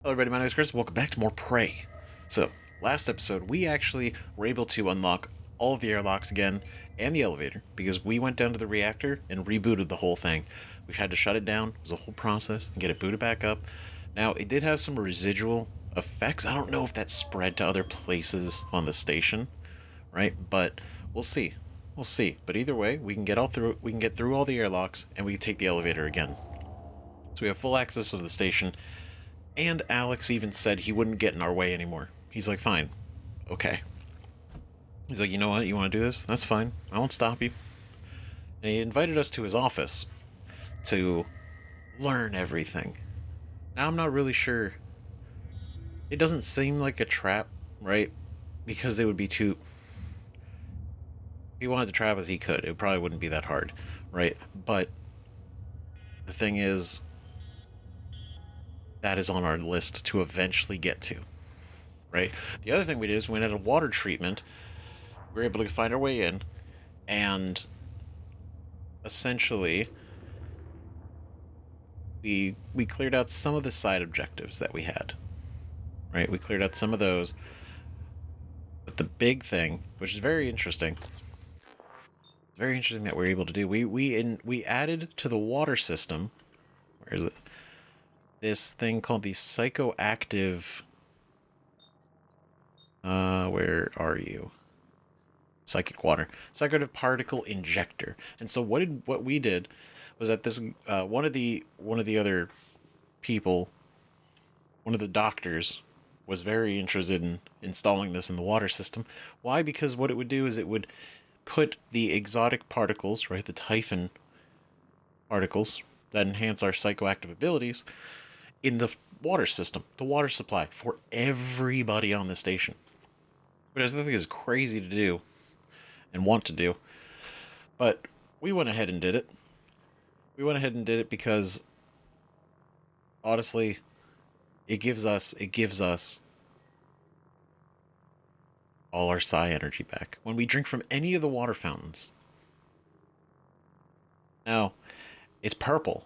Hello, everybody. My name is Chris. Welcome back to more Prey. So, last episode, we actually were able to unlock all of the airlocks again and the elevator because we went down to the reactor and rebooted the whole thing. We had to shut it down. It was a whole process and get it booted back up. Now, it did have some residual effects. I don't know if that spread to other places on the station, right? But we'll see. We'll see. But either way, we can get all through. We can get through all the airlocks and we can take the elevator again. So we have full access of the station. And Alex even said he wouldn't get in our way anymore. He's like, fine, okay. He's like, you know what, you want to do this? That's fine. I won't stop you. And he invited us to his office to learn everything. Now, I'm not really sure. It doesn't seem like a trap, right? Because it would be too. If he wanted to trap us, he could. It probably wouldn't be that hard, right? But the thing is, that is on our list to eventually get to, right? The other thing we did is we went at a water treatment. We were able to find our way in, and essentially, we cleared out some of the side objectives that we had. Right, we cleared out some of those, but the big thing, which is very interesting that we're able to do. We added to the water system. Where is it? This thing called the psychoactive. Where are you? Psychic water, psychoactive particle injector. And so what we did was that this one of the other people, one of the doctors, was very interested in installing this in the water system. Why? Because what it would do is it would put the exotic particles, right, the Typhon particles that enhance our psychoactive abilities, in the water system, the water supply for everybody on the station. Which I think is crazy to do and want to do. But we went ahead and did it. We went ahead and did it because honestly, it gives us all our psi energy back when we drink from any of the water fountains. Now, it's purple.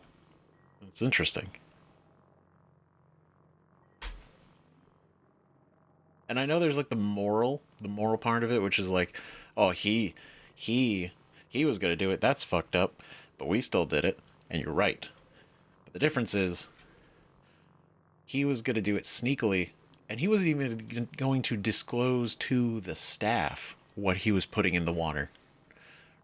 It's interesting. And I know there's like the moral part of it, which is like, oh, he he was gonna do it. That's fucked up, but we still did it, and you're right. But the difference is, he was gonna do it sneakily, and he wasn't even going to disclose to the staff what he was putting in the water,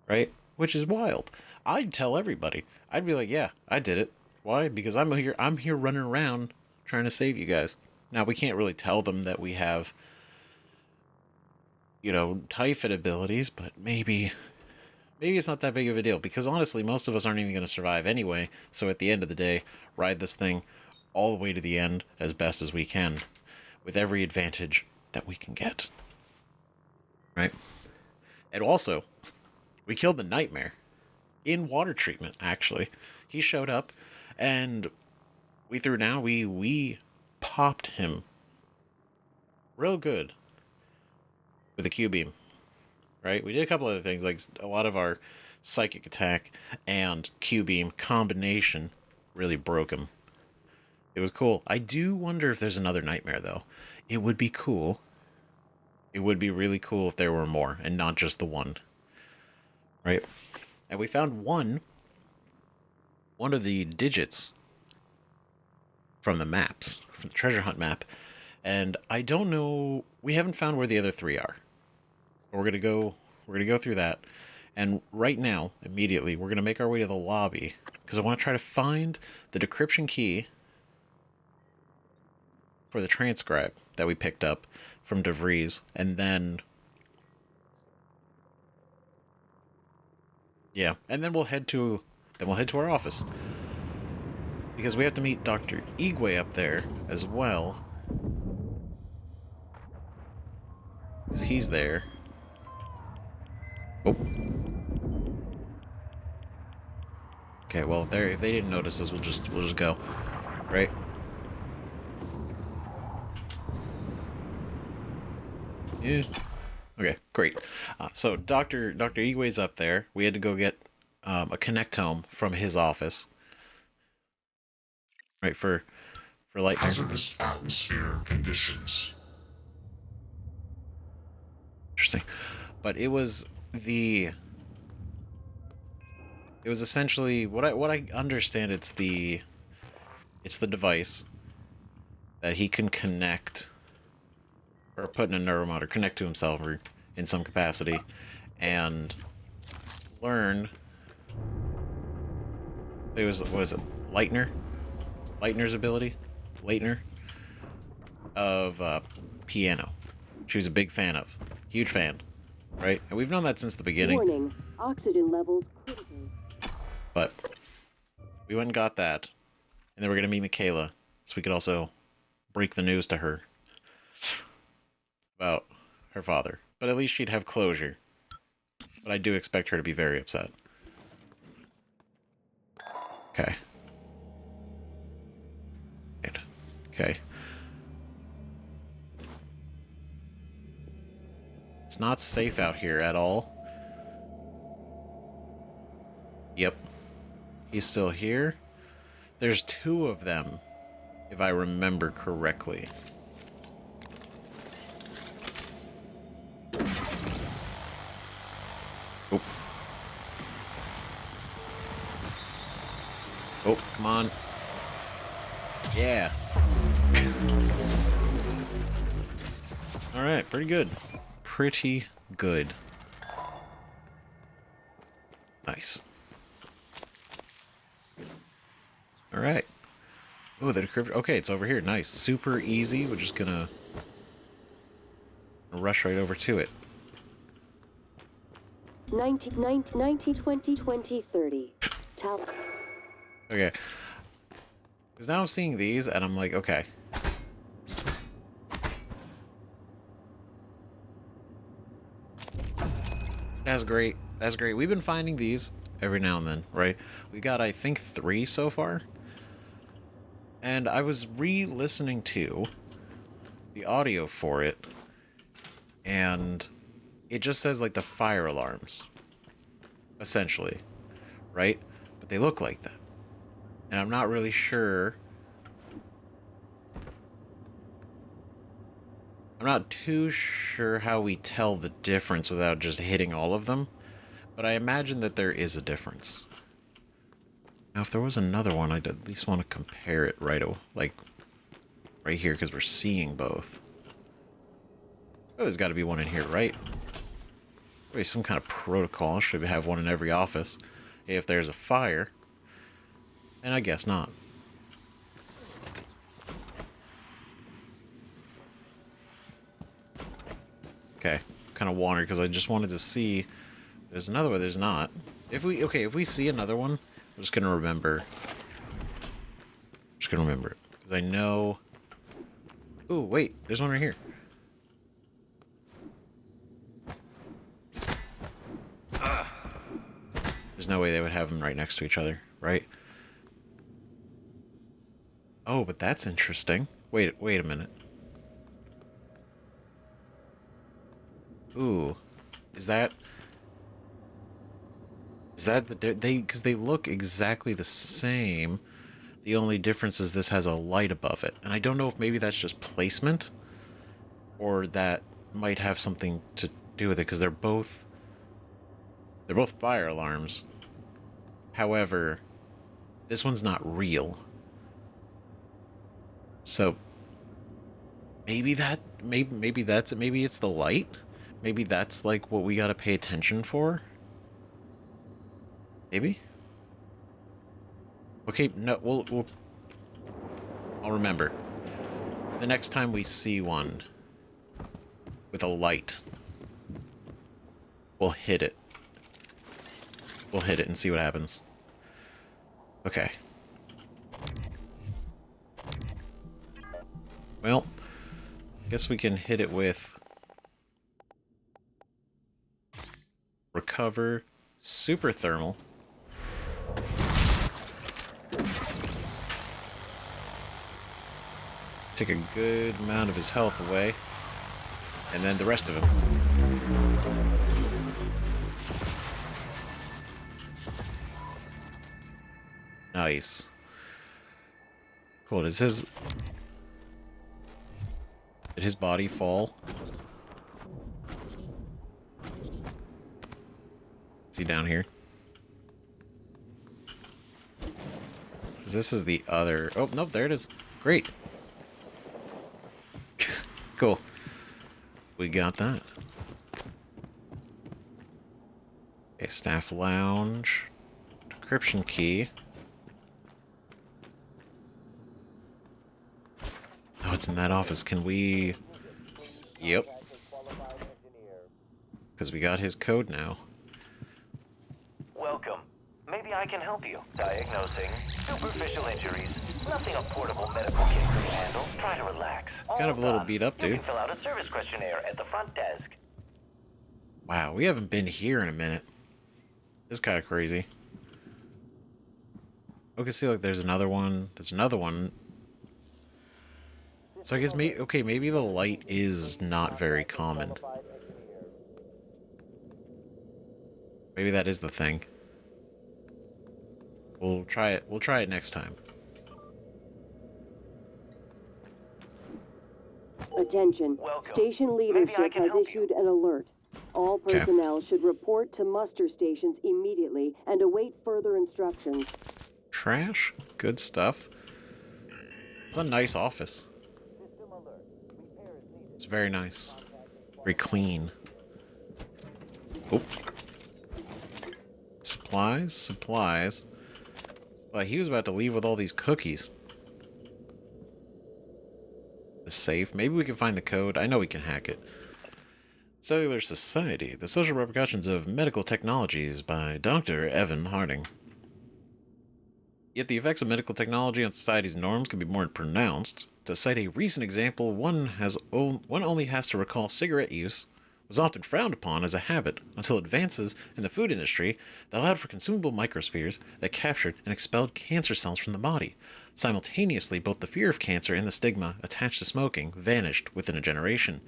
right? Which is wild. I'd tell everybody. I'd be like, yeah, I did it. Why? Because I'm here running around trying to save you guys. Now we can't really tell them that we have, typhid abilities, but maybe it's not that big of a deal because honestly, most of us aren't even going to survive anyway. So at the end of the day, ride this thing all the way to the end as best as we can with every advantage that we can get. Right? And also, we killed the nightmare in water treatment, actually. He showed up and we popped him real good with a Q beam, right? We did a couple other things, like a lot of our psychic attack and Q beam combination really broke him. It was cool. I do wonder if there's another nightmare though. It would be cool. It would be really cool if there were more and not just the one, right? And we found one of the digits from the maps, from the treasure hunt map, and I don't know. We haven't found where the other three are. But we're gonna go. We're gonna go through that, and right now, immediately, we're gonna make our way to the lobby because I want to try to find the decryption key for the transcribe that we picked up from DeVries, and then yeah, and then we'll head to our office because we have to meet Doctor Igwe up there as well because he's there. Oh, okay. Well, if they didn't notice us, we'll just go, right? Yeah. Okay, great. So Doctor Igwe's up there. We had to go get a connect home from his office, right? For for Lightner. Hazardous atmosphere conditions. Interesting. But it was essentially what I understand, it's the device that he can connect or put in a neuromotor, connect to himself or in some capacity, and learn. It was, what is it, Lightner's ability, Leitner, of piano. She was a big fan of, huge fan, right? And we've known that since the beginning. Warning, oxygen levels critical. But we went and got that, and then we're gonna meet Michaela, so we could also break the news to her about her father. But at least she'd have closure. But I do expect her to be very upset. Okay. Okay. It's not safe out here at all. Yep. He's still here. There's two of them, if I remember correctly. Oh. Oh, come on. Yeah. Alright, pretty good. Pretty good. Nice. Alright. Oh, the decryptor. Okay, it's over here. Nice. Super easy. We're just gonna rush right over to it. 90, 20, 20, 30. Tal. Okay. Because now I'm seeing these, and I'm like, okay. That's great. That's great. We've been finding these every now and then, right? We got, I think, 3 so far. And I was re-listening to the audio for it, and it just says, like, the fire alarms, essentially, right? But they look like that. And I'm not really sure. I'm not too sure how we tell the difference without just hitting all of them, but I imagine that there is a difference. Now, if there was another one, I'd at least want to compare it right here, because we're seeing both. Oh, there's got to be one in here, right? Maybe some kind of protocol. Should have one in every office. If there's a fire. And I guess not. Okay. Kind of wandered because I just wanted to see. There's another one. There's not. If we see another one, I'm just gonna remember. Just gonna remember it because I know. Ooh, wait. There's one right here. There's no way they would have them right next to each other, right? Oh, but that's interesting. Wait a minute. Ooh, is that because they look exactly the same. The only difference is this has a light above it, and I don't know if maybe that's just placement, or that might have something to do with it because they're both fire alarms. However, this one's not real. So maybe that's it. Maybe it's the light. Maybe that's like what we gotta pay attention for. Maybe. Okay, no, I'll remember. The next time we see one with a light, we'll hit it. We'll hit it and see what happens. Okay. Well, guess we can hit it with recover super thermal. Take a good amount of his health away, and then the rest of him. Nice. Cool. Did his body fall? Is he down here? 'Cause this is the other... Oh, nope, there it is. Great. Cool. We got that. Okay, staff lounge. Decryption key. Oh, it's in that office. Can we... Yep. Because we got his code now. Welcome. Maybe I can help you. Diagnosing superficial injuries. Nothing a portable medical kit can handle. Try to relax. Kind of a little Done. beat up, You dude. can fill out a service questionnaire at the front desk. Wow, we haven't been here in a minute. This is kind of crazy. Okay, see, like, there's another one. There's another one. So I guess maybe the light is not very common. Maybe that is the thing. We'll try it. We'll try it next time. Attention. Welcome. Station Maybe I leadership can has help you. issued an alert. All Okay. personnel should report to muster stations immediately and await further instructions. Trash? Good stuff. It's a nice office. It's very nice. Very clean. Oh. Supplies. But he was about to leave with all these cookies. The safe. Maybe we can find the code. I know we can hack it. Cellular Society. The Social Repercussions of Medical Technologies by Dr. Evan Harding. Yet the effects of medical technology on society's norms can be more pronounced. To cite a recent example, one only has to recall cigarette use was often frowned upon as a habit until advances in the food industry that allowed for consumable microspheres that captured and expelled cancer cells from the body. Simultaneously, both the fear of cancer and the stigma attached to smoking vanished within a generation.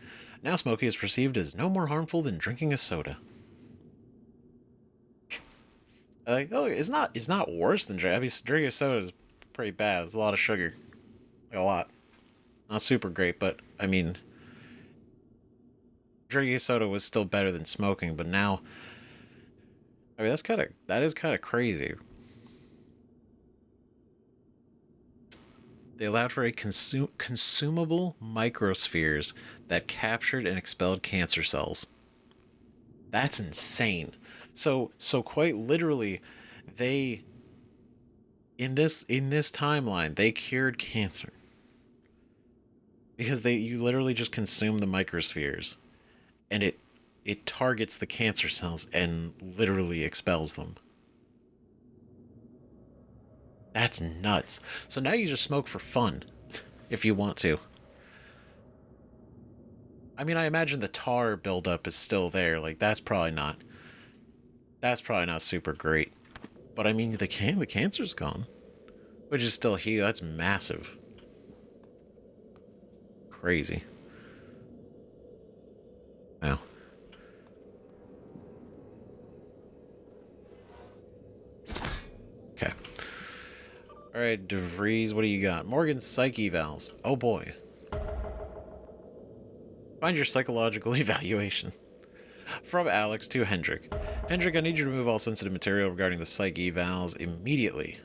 Now smoking is perceived as no more harmful than drinking a soda. Like, oh, it's not worse than drinking. I mean, drinking a soda is pretty bad. There's a lot of sugar. Like, a lot. Not super great, but, I mean... Drinking soda was still better than smoking, but now, I mean, that is kind of crazy. They allowed for a consumable microspheres that captured and expelled cancer cells. That's insane. So quite literally, they in this timeline they cured cancer because you literally just consume the microspheres. And it targets the cancer cells and literally expels them. That's nuts. So now you just smoke for fun, if you want to. I mean, I imagine the tar buildup is still there. Like, that's probably not super great. But I mean, the cancer's gone. Which is still here. That's massive. Crazy. Wow. Okay. Alright, DeVries, what do you got? Morgan's psych evals. Oh boy. Find your psychological evaluation. From Alex to Hendrik. Hendrik, I need you to remove all sensitive material regarding the psych evals immediately.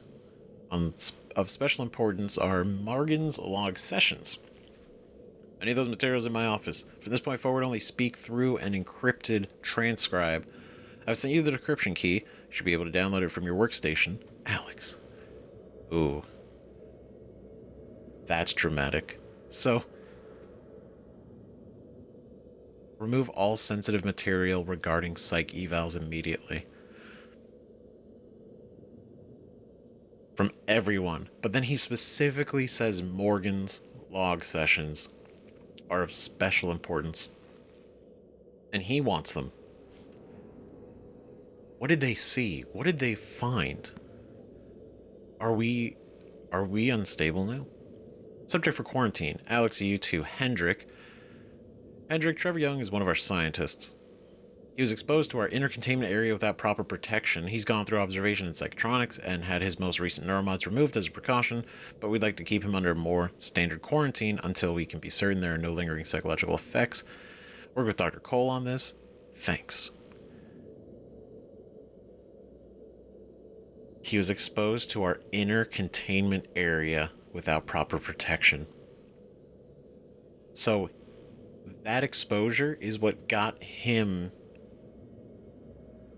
Of special importance are Morgan's log sessions. I need those materials in my office. From this point forward, only speak through an encrypted transcribe. I've sent you the decryption key. You should be able to download it from your workstation. Alex. Ooh. That's dramatic. So, remove all sensitive material regarding psych evals immediately. From everyone. But then he specifically says Morgan's log sessions are of special importance. And he wants them. What did they see? What did they find? Are we unstable now? Subject for quarantine. Alex, you too. Hendrik. Trevor Young is one of our scientists. He was exposed to our inner containment area without proper protection. He's gone through observation in psychotronics and had his most recent neuromods removed as a precaution, but we'd like to keep him under more standard quarantine until we can be certain there are no lingering psychological effects. Work with Dr. Cole on this. Thanks. He was exposed to our inner containment area without proper protection. So that exposure is what got him.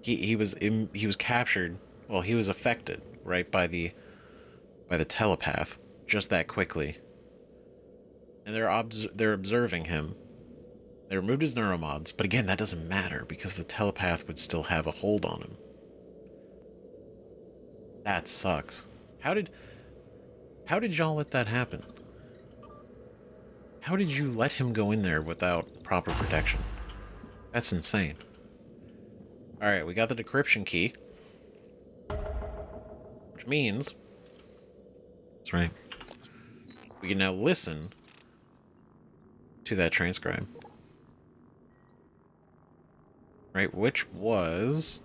He was captured. Well, he was affected, right, by the telepath just that quickly. And they're observing him. They removed his neuromods, but again, that doesn't matter because the telepath would still have a hold on him. That sucks. How did y'all let that happen? How did you let him go in there without proper protection? That's insane. Alright, we got the decryption key. Which means... That's right. We can now listen to that transcribe. Right, which was...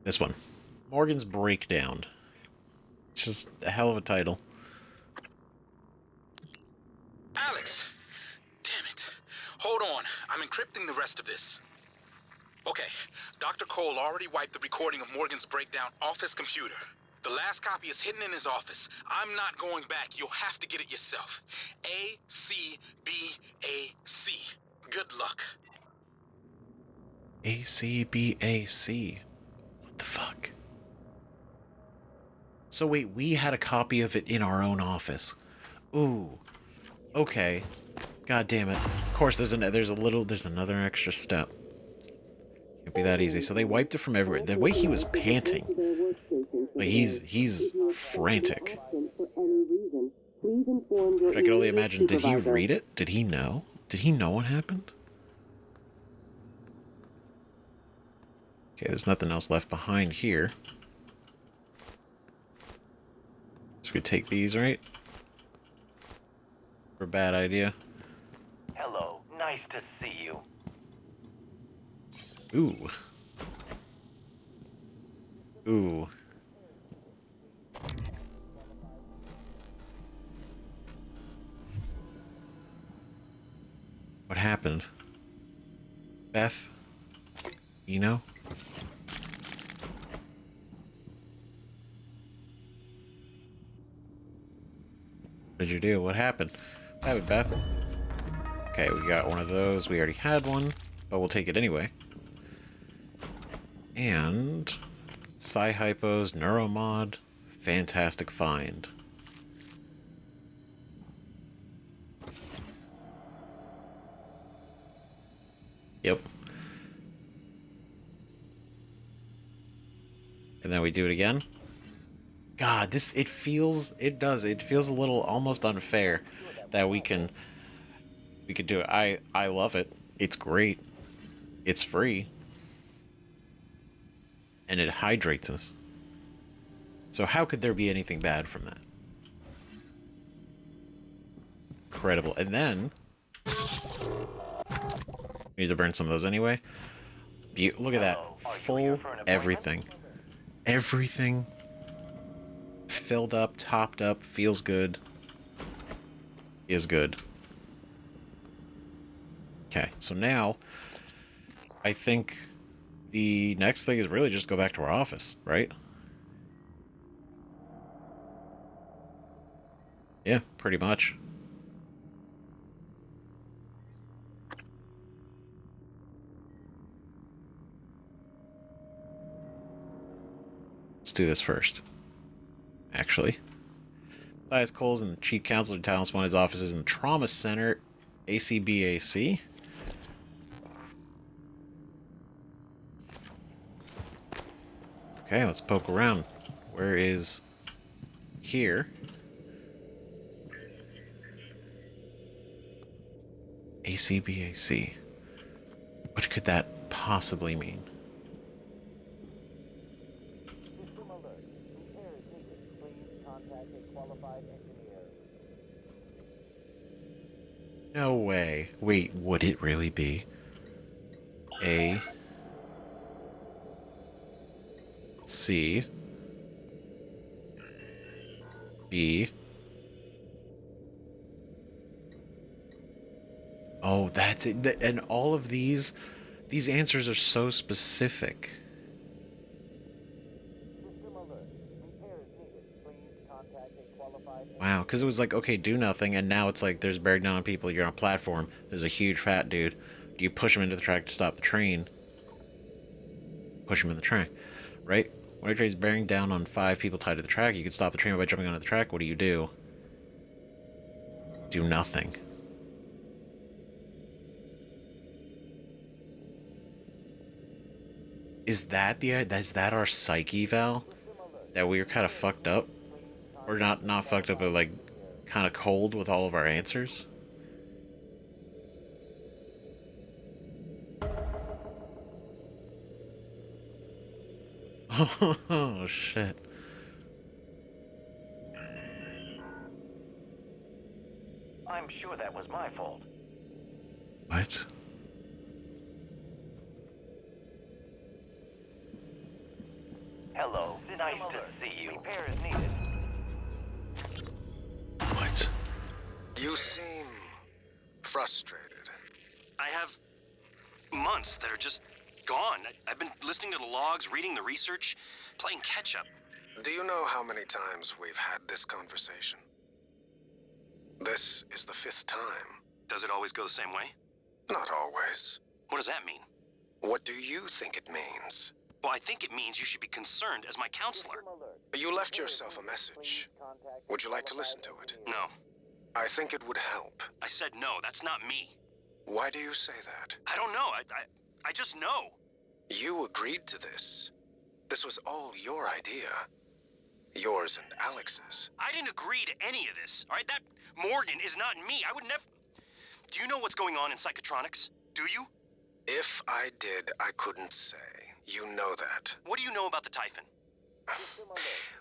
this one. Morgan's Breakdown. It's just a hell of a title. Alex! Damn it. Hold on. I'm encrypting the rest of this. Okay. Dr. Cole already wiped the recording of Morgan's Breakdown off his computer. The last copy is hidden in his office. I'm not going back. You'll have to get it yourself. ACBAC. Good luck. ACBAC. What the fuck? So wait, we had a copy of it in our own office. Ooh. Okay. God damn it. Of course, there's another extra step. Can't be that easy. So they wiped it from everywhere. The way he was panting, like he's frantic. I can only imagine. Did he read it? Did he know? Did he know what happened? Okay, there's nothing else left behind here. So we take these, right? For a bad idea. Hello, nice to see you. Ooh. Ooh. What happened? Beth? Eno? What did you do? What happened? What happened, Beth? Okay, we got one of those. We already had one, but we'll take it anyway. And Psy-Hypo's Neuromod. Fantastic find. Yep. And then we do it again. God, it feels a little almost unfair that we could do it. I love it. It's great. It's free. And it hydrates us. So how could there be anything bad from that? Incredible. And then we need to burn some of those anyway. Look at that. Full everything. Everything filled up, topped up, feels good. Is good. Okay, so now I think the next thing is really just go back to our office, right? Yeah, pretty much. Let's do this first. Actually. Elias Cole's in the Chief Counselor Talents. One of his offices in the Trauma Center, ACBAC. Okay, let's poke around. Where is here? ACBAC. What could that possibly mean? System alert. Repair is needed. Please contact a qualified engineer. No way. Wait, would it really be? A. C. B. Oh, that's it. And all of these answers are so specific. Wow, because it was like, okay, do nothing, and now it's like there's bearing down on people, you're on a platform, there's a huge fat dude. Do you push him into the track to stop the train? Push him in the track, right? When a train's bearing down on 5 people tied to the track, you can stop the train by jumping onto the track. What do? Do nothing. Is that our psyche, Val? That we were kind of fucked up? Or not fucked up, but like kind of cold with all of our answers? Oh, shit. I'm sure that was my fault. What? Hello, nice to see you. Repairs needed. What? You seem frustrated. I have months that are just gone. I've been listening to the logs, reading the research, playing catch-up. Do you know how many times we've had this conversation? This is the 5th time. Does it always go the same way? Not always. What does that mean? What do you think it means? Well, I think it means you should be concerned as my counselor. You left yourself a message. Would you like to listen to it? No. I think it would help. I said no, that's not me. Why do you say that? I don't know. I just know. You agreed to this. This was all your idea. Yours and Alex's. I didn't agree to any of this, all right? That Morgan is not me. I would never... Do you know what's going on in Psychotronics? Do you? If I did, I couldn't say. You know that. What do you know about the Typhon?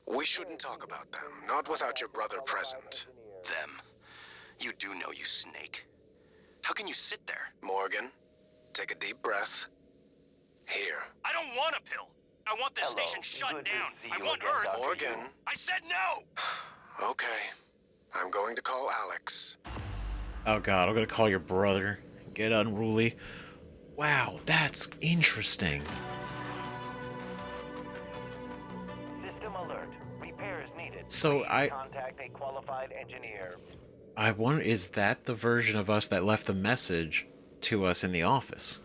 We shouldn't talk about them, not without your brother present. Them? You do know, you snake. How can you sit there? Morgan, take a deep breath. Here. I don't want a pill. I want this station shut Good to down. see I you want again, Earth. Dr. Morgan. Yu. I said no! Okay. I'm going to call Alex. Oh god, I'm gonna call your brother. Get unruly. Wow, that's interesting. System alert. Repairs needed. So Please contact a qualified engineer. I wonder, is that the version of us that left the message to us in the office?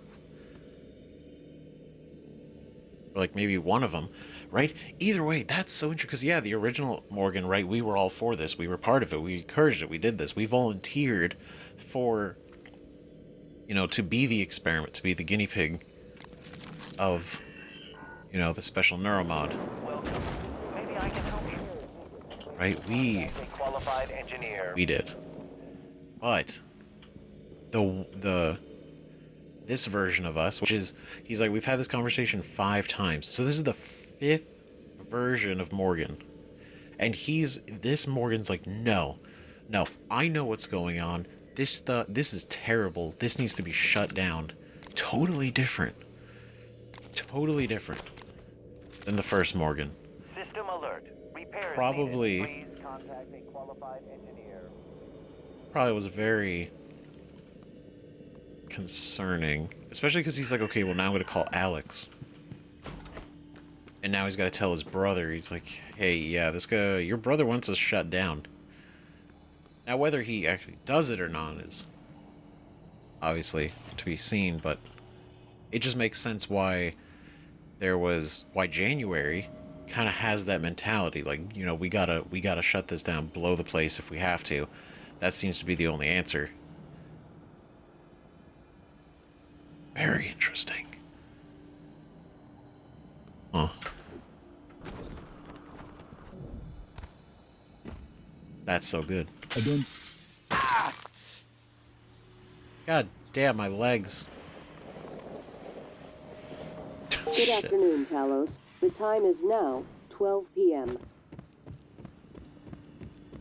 Or like maybe one of them, right? Either way, that's so interesting. Because yeah, the original Morgan, right? We were all for this. We were part of it. We encouraged it. We did this. We volunteered for, you know, to be the experiment, to be the guinea pig of, you know, the special neuromod. Welcome. Maybe I can help you. Right? A qualified engineer. We did. But this version of us, which is, he's like, we've had this conversation 5 times. So this is the 5th version of Morgan. And this Morgan's like, no, I know what's going on. This is terrible. This needs to be shut down. Totally different than the first Morgan. System alert. Repairs Probably- needed. Please contact a qualified engineer. Probably was very concerning, especially because he's like, okay, well now I'm gonna call Alex, and now he's got to tell his brother. He's like, hey, yeah, this guy, your brother wants us shut down. Now whether he actually does it or not is obviously to be seen, but it just makes sense why January kind of has that mentality, like, you know, we gotta shut this down, blow the place if we have to. That seems to be the only answer. Very interesting. Huh. That's so good. I don't... God damn, my legs. Good Shit. afternoon, Talos. The time is now 12 p.m.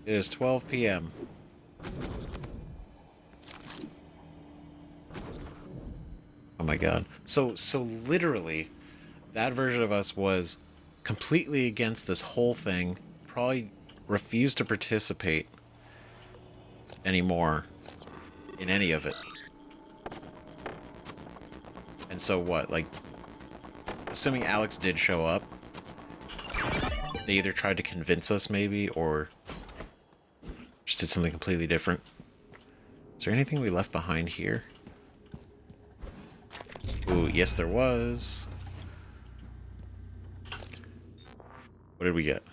It is 12 p.m. my god. So literally, that version of us was completely against this whole thing. Probably refused to participate anymore in any of it. And so what? Like, assuming Alex did show up, they either tried to convince us maybe, or just did something completely different. Is there anything we left behind here? Ooh, yes there was. What did we get?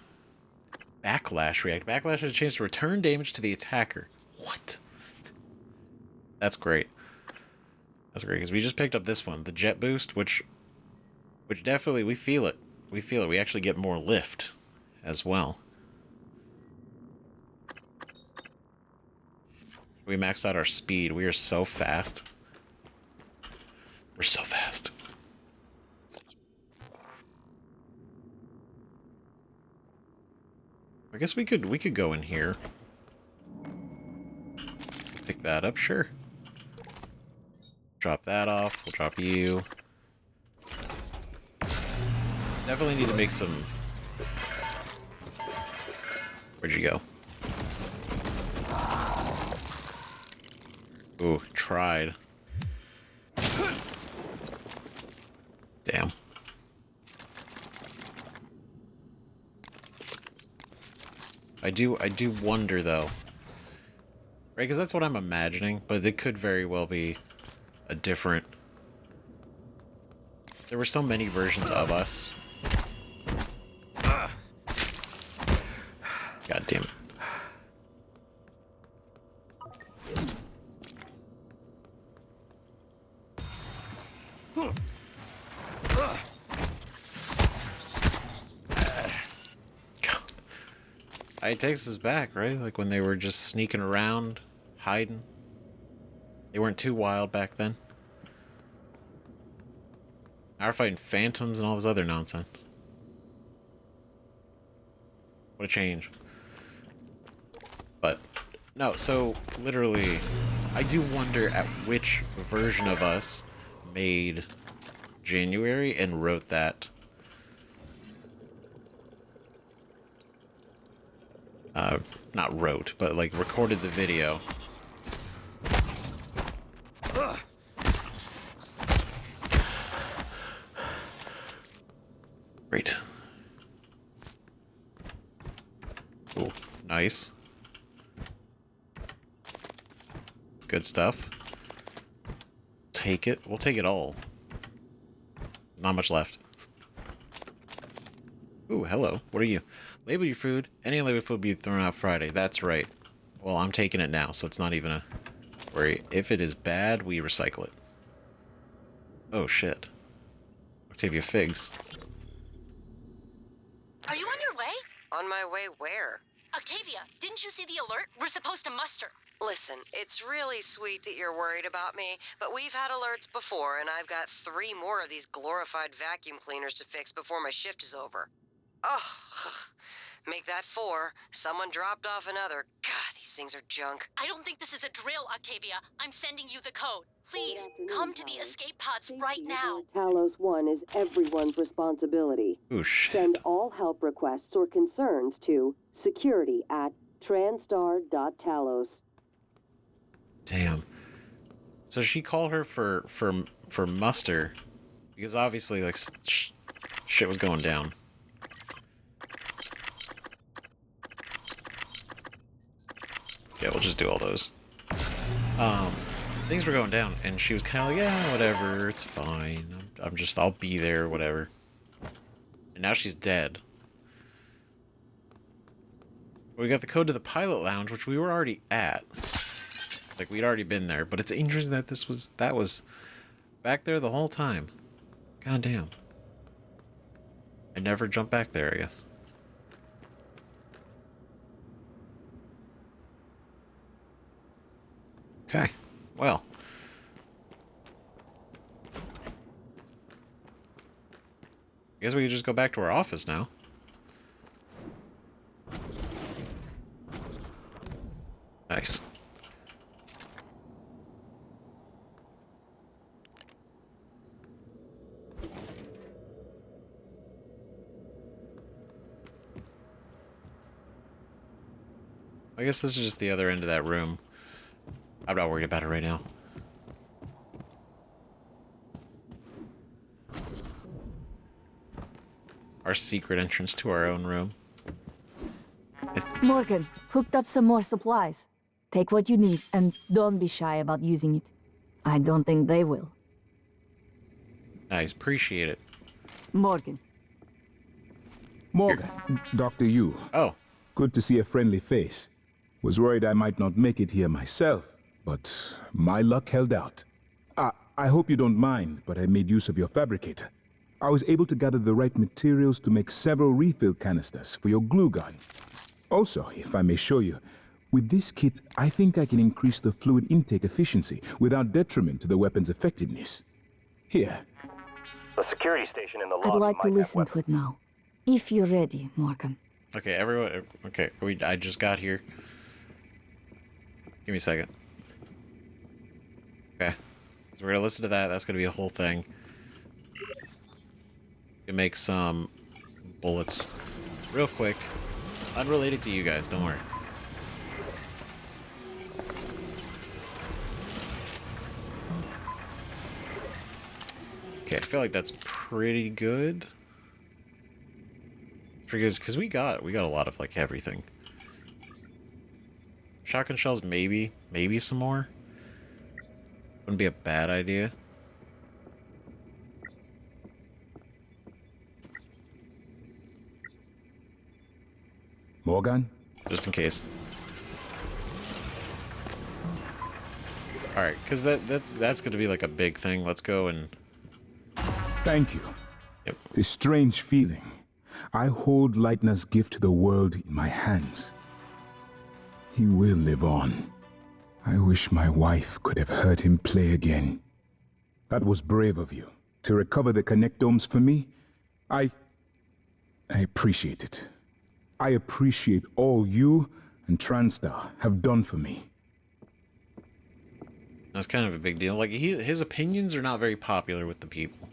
Backlash react. Backlash has a chance to return damage to the attacker. What? That's great. That's great, because we just picked up this one, the jet boost, which definitely, we feel it. We feel it. We actually get more lift as well. We maxed out our speed. We are so fast. We're so fast. I guess we could go in here. Pick that up, sure. Drop that off. We'll drop you. Definitely need to make some... Where'd you go? Ooh, tried. Damn. I do wonder, though. Right, because that's what I'm imagining, but it could very well be a different... There were so many versions of us. God damn it. It takes us back, right? Like when they were just sneaking around, hiding. They weren't too wild back then. Now we're fighting phantoms and all this other nonsense. What a change. But, no, so, literally, I do wonder at which version of us made January and wrote that. Not wrote, but like recorded the video. Great. Cool. Nice. Good stuff. Take it. We'll take it all. Not much left. Ooh, hello. What are you? Label your food. Any labeled food will be thrown out Friday. That's right. Well, I'm taking it now, so it's not even a worry. If it is bad, we recycle it. Oh, shit. Octavia Figs. Are you on your way? On my way where? Octavia, didn't you see the alert? We're supposed to muster. Listen, it's really sweet that you're worried about me, but we've had alerts before, and I've got 3 more of these glorified vacuum cleaners to fix before my shift is over. Oh, make that 4. Someone dropped off another. God, these things are junk. I don't think this is a drill, Octavia. I'm sending you the code. Please, Good afternoon, come to the Talos. escape pods Safety right now. aboard Talos 1 is everyone's responsibility. Ooh, shit. Send all help requests or concerns to security@transtar.talos. Damn. So she called her for muster because obviously like shit was going down. Yeah, we'll just do all those. Things were going down, and she was kind of like, yeah, whatever, it's fine. I'll be there, whatever. And now she's dead. We got the code to the pilot lounge, which we were already at. Like, we'd already been there, but it's interesting that that was back there the whole time. God damn. I never jumped back there, I guess. Okay, well. I guess we could just go back to our office now. Nice. I guess this is just the other end of that room. I'm not worried about it right now. Our secret entrance to our own room. Morgan, hooked up some more supplies. Take what you need, and don't be shy about using it. I don't think they will. Nice, appreciate it. Morgan. Morgan, Dr. Yu. Oh, Good to see a friendly face. Was worried I might not make it here myself, but my luck held out. I hope you don't mind, but I made use of your fabricator. I was able to gather the right materials to make several refill canisters for your glue gun. Also, if I may show you, with this kit, I think I can increase the fluid intake efficiency without detriment to the weapon's effectiveness. Here. The security station in the lobby I'd like to might have listen to it now. If you're ready, Morgan. okay, everyone. Okay, I just got here. Give me a second. Okay, so we're gonna listen to that. That's gonna be a whole thing. We can make some bullets real quick. Unrelated to you guys, don't worry. Okay, I feel like that's pretty good. Because we got a lot of like everything. Shotgun shells, maybe some more. Wouldn't be a bad idea. Morgan? Just in case. Alright, because that's gonna be like a big thing. Let's go and... Thank you. Yep. It's a strange feeling. I hold Leitner's gift to the world in my hands. He will live on. I wish my wife could have heard him play again. That was brave of you. To recover the connectomes for me, I appreciate it. I appreciate all you and Transtar have done for me. That's kind of a big deal. Like, his opinions are not very popular with the people.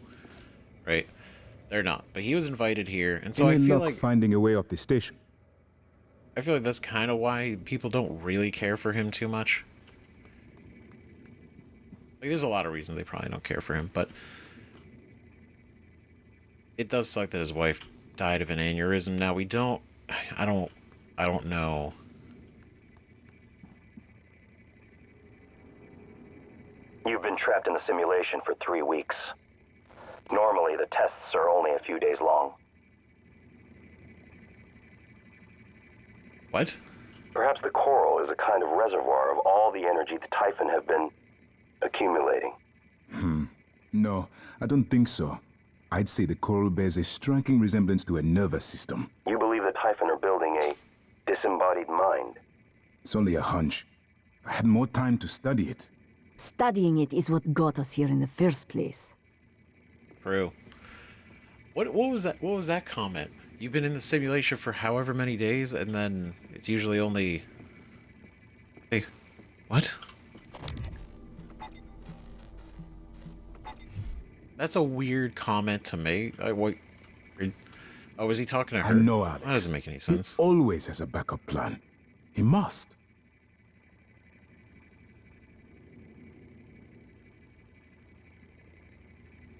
Right? They're not. But he was invited here, and so I Any feel luck like... finding a way off the station? I feel like that's kind of why people don't really care for him too much. Like, there's a lot of reasons they probably don't care for him, but... It does suck that his wife died of an aneurysm. Now, we don't... I don't know. You've been trapped in the simulation for 3 weeks. Normally, the tests are only a few days long. What? Perhaps the coral is a kind of reservoir of all the energy the Typhon have been accumulating. No, I don't think so. I'd say the coral bears a striking resemblance to a nervous system. You believe the Typhon are building a disembodied mind? It's only a hunch. If I had more time to study it. Studying it is what got us here in the first place. True. What was that? What was that comment? You've been in the simulation for however many days, and then it's usually only... Hey, what? That's a weird comment to make. Wait. Oh, was he talking to her? I know, Alex. That doesn't make any sense. He always has a backup plan. He must.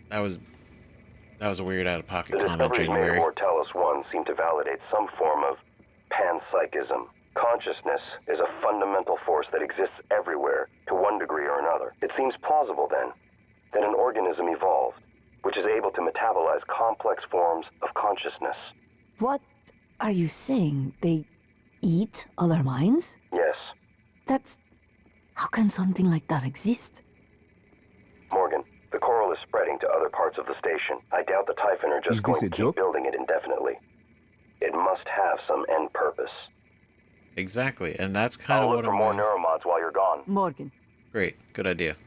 That was a weird out-of-pocket The comment, discoveries made January. of Mortalis 1 seem to validate some form of panpsychism. Consciousness is a fundamental force that exists everywhere, to one degree or another. It seems plausible, then, that an organism evolved, which is able to metabolize complex forms of consciousness. What are you saying? They eat other minds? Yes, That's... How can something like that exist? Morgan, the coral is spreading to other parts of the station. I doubt the Typhon are just Is going this to a keep joke? building it indefinitely. It must have some end purpose. Exactly, and that's kind I'll of look what for more I'm... neuromods while you're gone. Morgan. Great, good idea.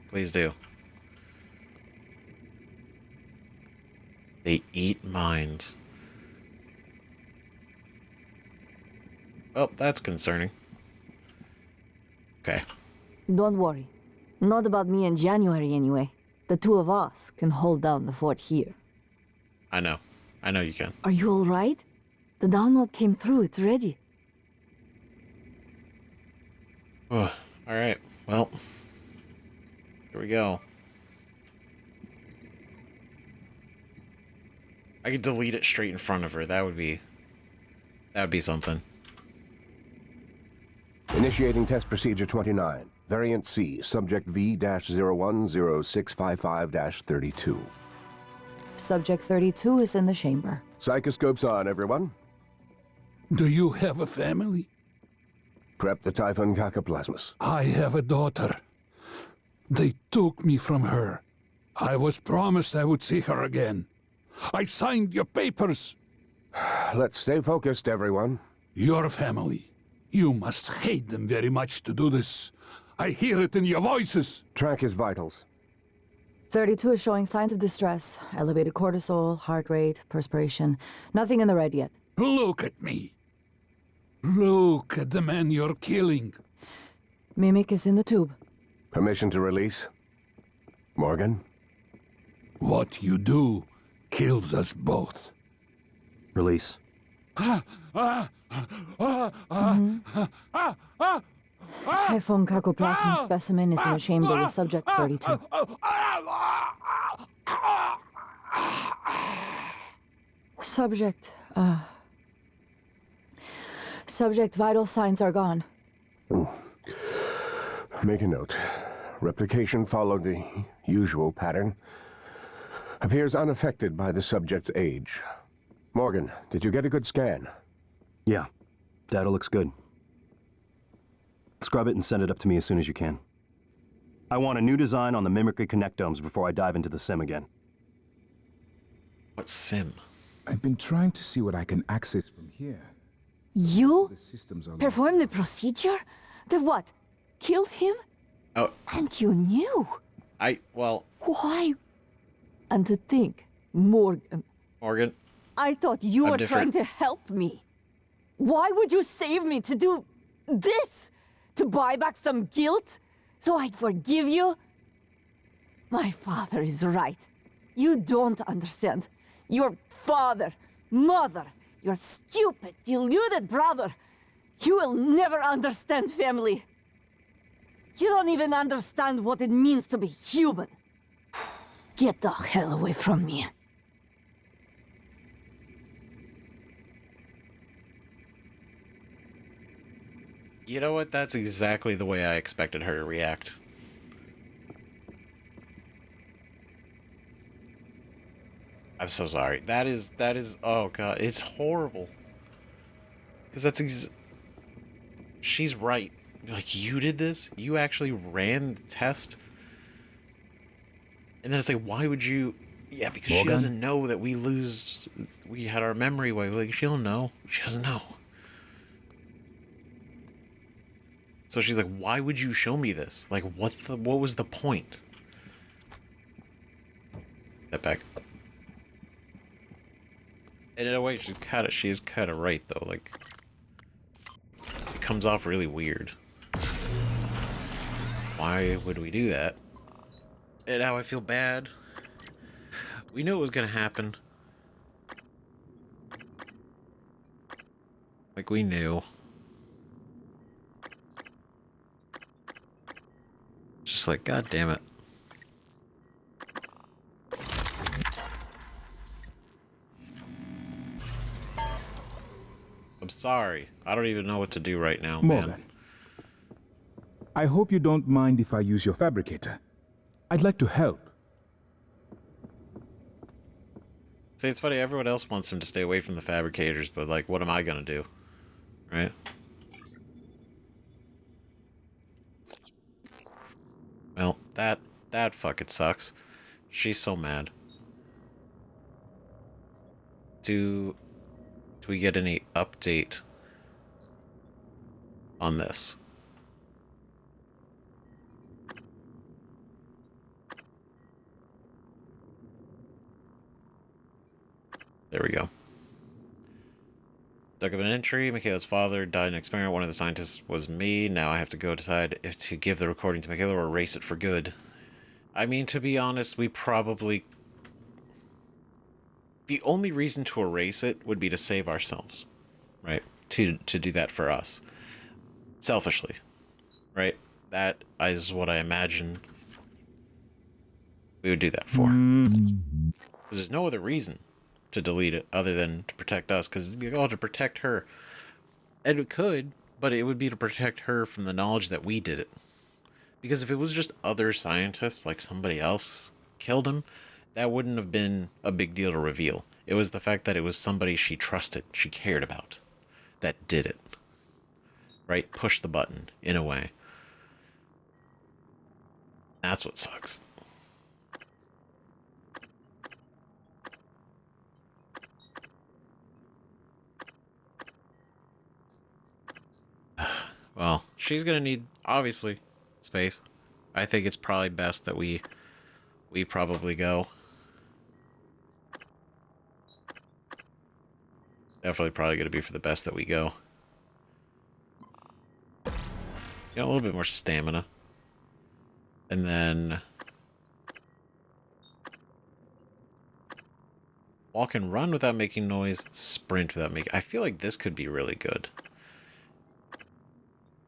Please do. They eat minds. Well, that's concerning. Okay. Don't worry. Not about me and January, anyway. The two of us can hold down the fort here. I know. I know you can. Are you all right? The download came through. It's ready. Oh, all right. Well, here we go. I could delete it straight in front of her. That would be something. Initiating test procedure 29. Variant C, subject V-010655-32. Subject 32 is in the chamber. Psychoscopes on, everyone. Do you have a family? Prep the Typhon Cacoplasmus. I have a daughter. They took me from her. I was promised I would see her again. I signed your papers. Let's stay focused, everyone. Your family. You must hate them very much to do this. I hear it in your voices. Track his vitals. 32 is showing signs of distress. Elevated cortisol, heart rate, perspiration. Nothing in the red yet. Look at me. Look at the man you're killing. Mimic is in the tube. Permission to release? Morgan? What you do kills us both. Release. Typhon Cacoplasma specimen is in the chamber with subject 32. Subject vital signs are gone. Make a note. Replication followed the usual pattern. Appears unaffected by the subject's age. Morgan, did you get a good scan? Yeah, data looks good. Scrub it and send it up to me as soon as you can. I want a new design on the Mimicry connectomes before I dive into the sim again. What sim? I've been trying to see what I can access from here. You The systems are performed the procedure? The what? Killed him? Oh, And you knew? well, Why? And to think, Morgan, Morgan, I thought you I'm were different. trying to help me. Why would you save me to do this? To buy back some guilt? So I'd forgive you? My father is right. You don't understand. Your father, mother, your stupid, deluded brother. You will never understand family. You don't even understand what it means to be human. Get the hell away from me. you know what? That's exactly the way I expected her to react. I'm so sorry. That is, oh god, it's horrible. Because she's right. Like, you did this? You actually ran the test? And then it's like, why would you... Yeah, because she doesn't know that we had our memory wiped. Like, she don't know. She doesn't know. So she's like, why would you show me this? Like, what was the point? Step back. And in a way, she is kind of right, though. Like, it comes off really weird. Why would we do that? And now I feel bad. We knew it was gonna happen. Like, we knew. Just like, god damn it. I'm sorry. I don't even know what to do right now, Morgan, man. I hope you don't mind if I use your fabricator. I'd like to help. See, it's funny, everyone else wants him to stay away from the fabricators, but, like, what am I gonna do? Right? Well, that fucking sucks. She's so mad. Do we get any update on this? There we go. Dug up an entry. Michaela's father died in an experiment. One of the scientists was me. Now I have to go decide if to give the recording to Michaela or erase it for good. I mean, to be honest, we probably... The only reason to erase it would be to save ourselves. Right? To do that for us. Selfishly. right? That is what I imagine we would do that for. Because there's no other reason to delete it other than to protect us, because it'd be all to protect her. And it could, but it would be to protect her from the knowledge that we did it. Because if it was just other scientists, like somebody else killed him, that wouldn't have been a big deal to reveal. It was the fact that it was somebody she trusted, she cared about, that did it. Right? Push the button, in a way. That's what sucks. Well, she's gonna need, obviously, space. I think it's probably best that we probably go. Definitely probably gonna be for the best that we go. Got a little bit more stamina. And then walk and run without making noise, sprint without making... I feel like this could be really good.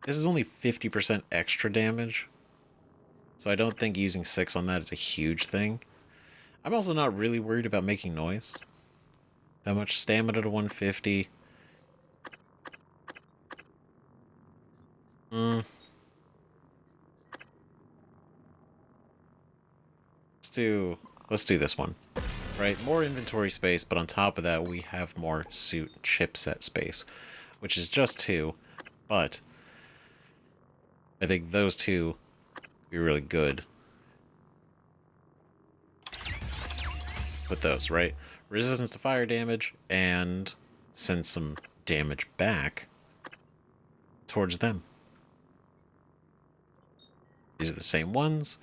This is only 50% extra damage, so I don't think using 6 on that is a huge thing. I'm also not really worried about making noise. That much stamina to 150. Let's do this one. Right, more inventory space, but on top of that we have more suit chipset space, which is just 2, but I think those 2 would be really good. With those, right? Resistance to fire damage, and send some damage back towards them. These are the same ones.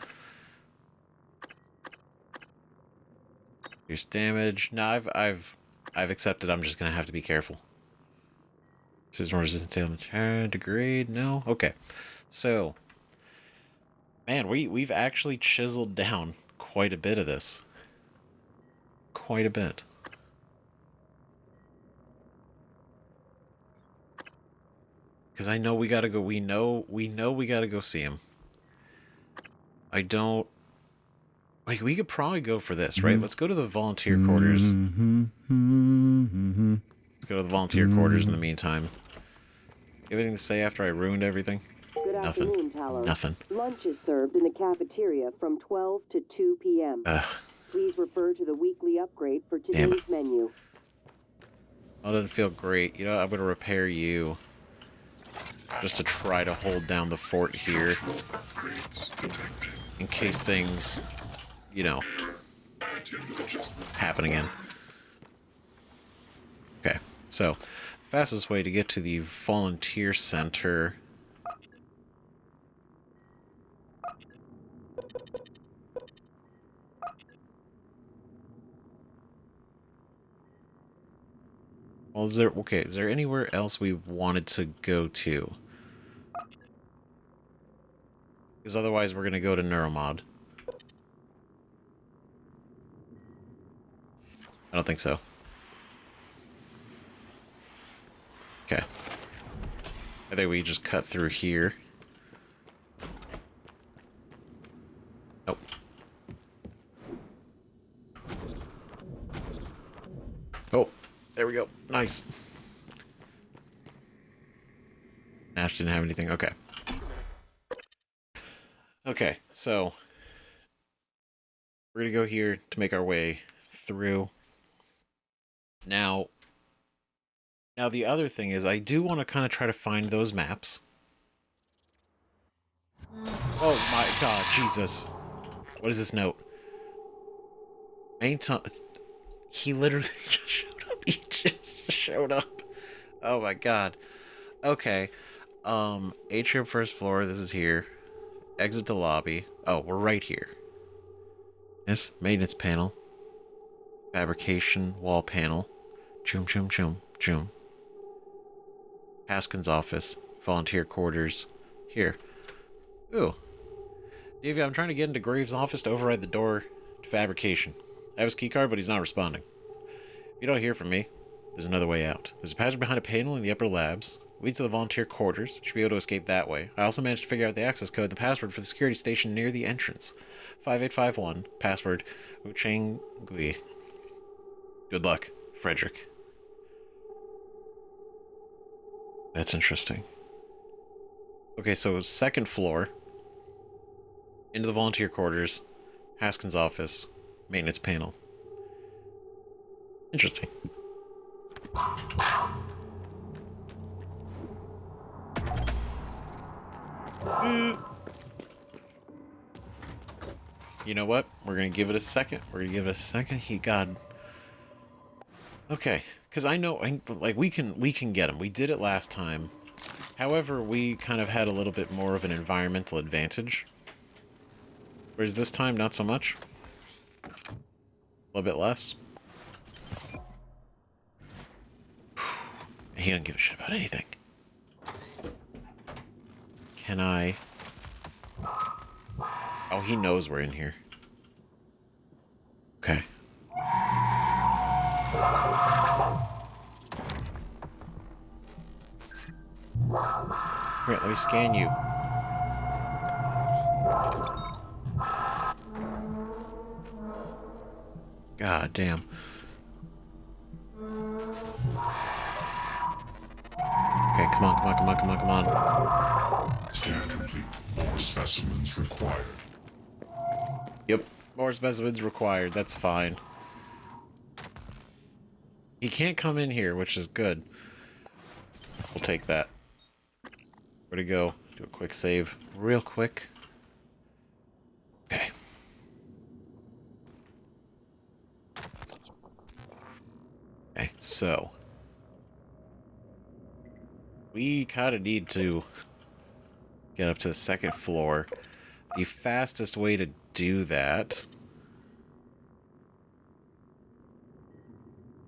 Here's damage. No, I've accepted. I'm just gonna have to be careful. So there's more resistance to damage. Degrade. No. Okay. So, man, we've actually chiseled down quite a bit of this. Quite a bit. Because I know we gotta go. We know we gotta go see him. I don't. Like, we could probably go for this, right? Let's go to the volunteer quarters. Let's go to the volunteer quarters in the meantime. You have anything to say after I ruined everything? Good afternoon, Talos. Nothing. Lunch is served in the cafeteria from 12 to 2 p.m. Please refer to the weekly upgrade for today's menu. That doesn't feel great. You know, I'm going to repair you. Just to try to hold down the fort here. In case things, you know, happen again. Okay, so fastest way to get to the volunteer center. Well, is there anywhere else we wanted to go to? Because otherwise we're going to go to Neuromod. I don't think so. Okay. I think we just cut through here. Nope. Oh, there we go. Nice. Nash didn't have anything. Okay. Okay, so we're going to go here to make our way through. Now the other thing is I do want to kind of try to find those maps. Oh my god, Jesus. What is this note? Main he literally just showed up. He just showed up. Oh my god. Okay. Atrium first floor, this is here. Exit the lobby. Oh, we're right here. Yes, maintenance panel. Fabrication wall panel. Choom, choom, choom, choom. Haskins' office. Volunteer quarters. Here. Ooh. Davey, I'm trying to get into Graves' office to override the door to fabrication. I have his keycard, but he's not responding. If you don't hear from me, there's another way out. There's a passage behind a panel in the upper labs. Leads to the volunteer quarters. Should be able to escape that way. I also managed to figure out the access code and the password for the security station near the entrance. 5851. Password Wuchang Gui. Good luck, Frederick. That's interesting. Okay, so second floor. Into the volunteer quarters. Haskins' office. Maintenance panel. Interesting. You know what? We're gonna give it a second. He got. Okay, because I know, like, we can get him. We did it last time. However, we kind of had a little bit more of an environmental advantage. Whereas this time, not so much. A little bit less. He doesn't give a shit about anything. Can I... Oh, he knows we're in here. Okay. Here, let me scan you. God damn. Okay, come on. Scan complete. More specimens required. Yep, more specimens required. That's fine. He can't come in here, which is good. We'll take that. Where'd he go? Do a quick save. Real quick. Okay. Okay, so... we kind of need to get up to the second floor. The fastest way to do that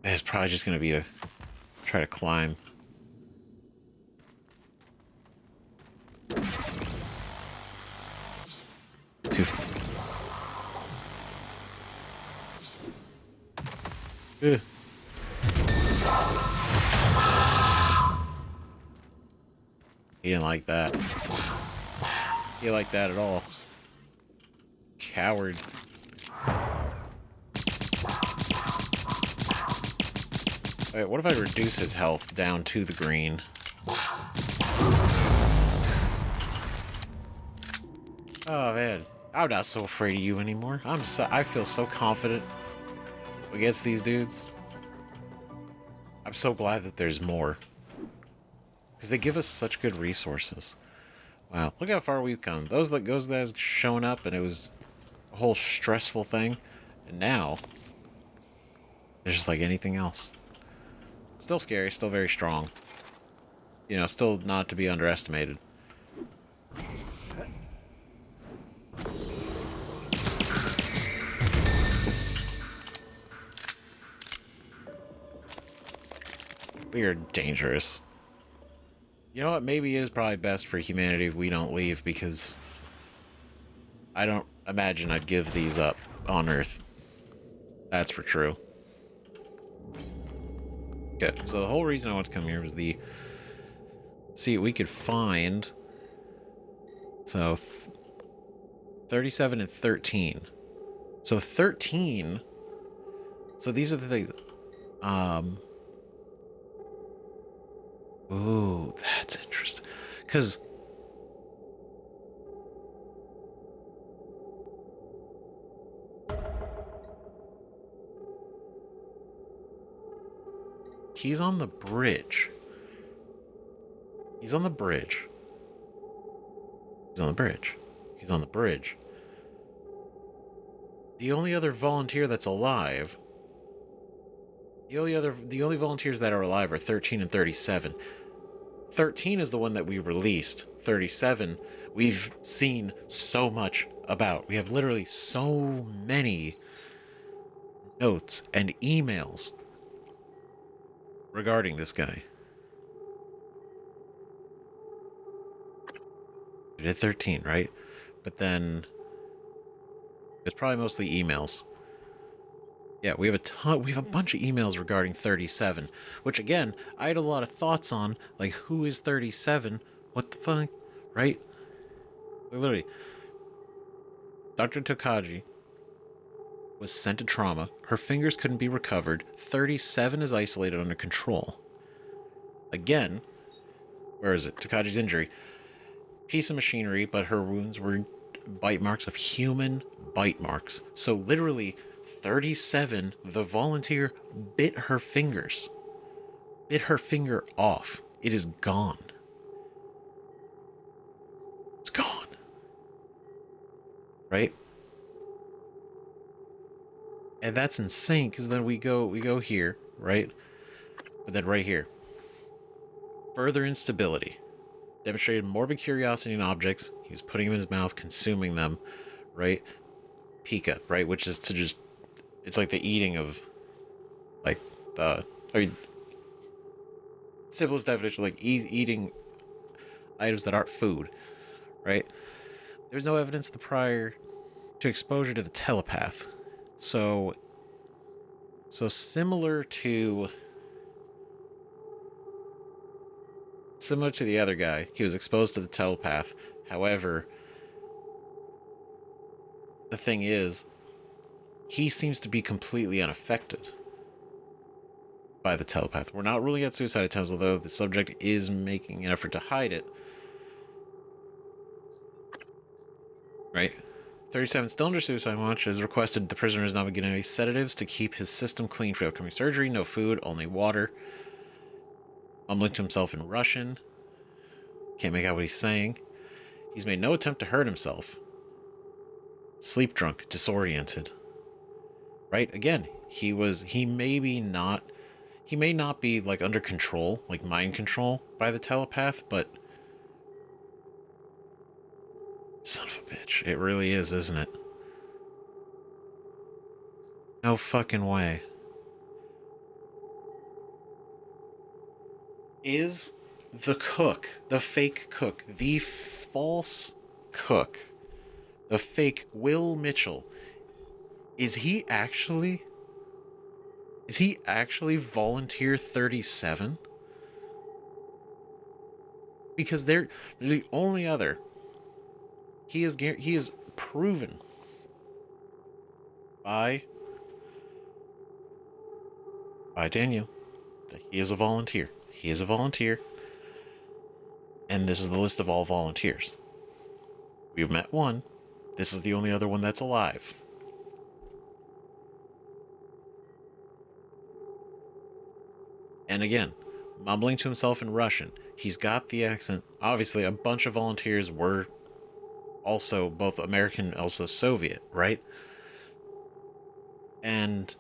is probably just going to be to try to climb. Ugh. He didn't like that. He didn't like that at all. Coward. Alright, what if I reduce his health down to the green? Oh man, I'm not so afraid of you anymore. I feel so confident against these dudes. I'm so glad that there's more. Because they give us such good resources. Wow, look how far we've come. Those guys showing up and it was a whole stressful thing. And now, it's just like anything else. Still scary, still very strong. You know, still not to be underestimated. We are dangerous. You know what? Maybe it is probably best for humanity if we don't leave, because I don't imagine I'd give these up on Earth. That's for true. Okay, so the whole reason I want to come here was the... see, we could find... so... 37 and 13. So 13... so these are the things... ooh, that's interesting. Because... he's on the bridge. He's on the bridge. He's on the bridge. He's on the bridge. The only other volunteer that's alive... the only volunteers that are alive are 13 and 37. 13 is the one that we released. 37, we've seen so much about. We have literally so many notes and emails regarding this guy. We did 13, right? But then it's probably mostly emails. Yeah, we have a ton. We have a bunch of emails regarding 37, which again, I had a lot of thoughts on, like who is 37? What the fuck, right? Literally, Dr. Tokaji was sent to trauma. Her fingers couldn't be recovered. 37 is isolated under control. Again, where is it? Tokaji's injury. Piece of machinery, but her wounds were bite marks of human bite marks. So literally, 37, the volunteer, bit her fingers. Bit her finger off. It is gone. It's gone. Right? And that's insane, because then we go here, right? But then right here. Further instability. Demonstrated morbid curiosity in objects. He was putting them in his mouth, consuming them, right? Pica, right? Which is to just... It's like the eating of... Like, simplest definition, like eating items that aren't food, right? There's no evidence of the prior to exposure to the telepath. So similar to the other guy, he was exposed to the telepath. However, the thing is, he seems to be completely unaffected by the telepath. We're not ruling out suicide attempts, although the subject is making an effort to hide it. Right? 37 still under suicide watch has requested the prisoner is not getting any sedatives to keep his system clean for upcoming surgery. No food, only water. Mumbling to himself in Russian. Can't make out what he's saying. He's made no attempt to hurt himself. Sleep drunk, disoriented. Right? Again, he may not be like under control, like mind control by the telepath, but son of a bitch. It really is, isn't it? No fucking way. Is the cook, the fake cook, the false cook, the fake Will Mitchell, is he actually volunteer 37? Because they're the only other. He is proven by Daniel that he is a volunteer. He is a volunteer. And this is the list of all volunteers. We've met one. This is the only other one that's alive. And again, mumbling to himself in Russian. He's got the accent. Obviously, a bunch of volunteers were also both American and also Soviet, right? And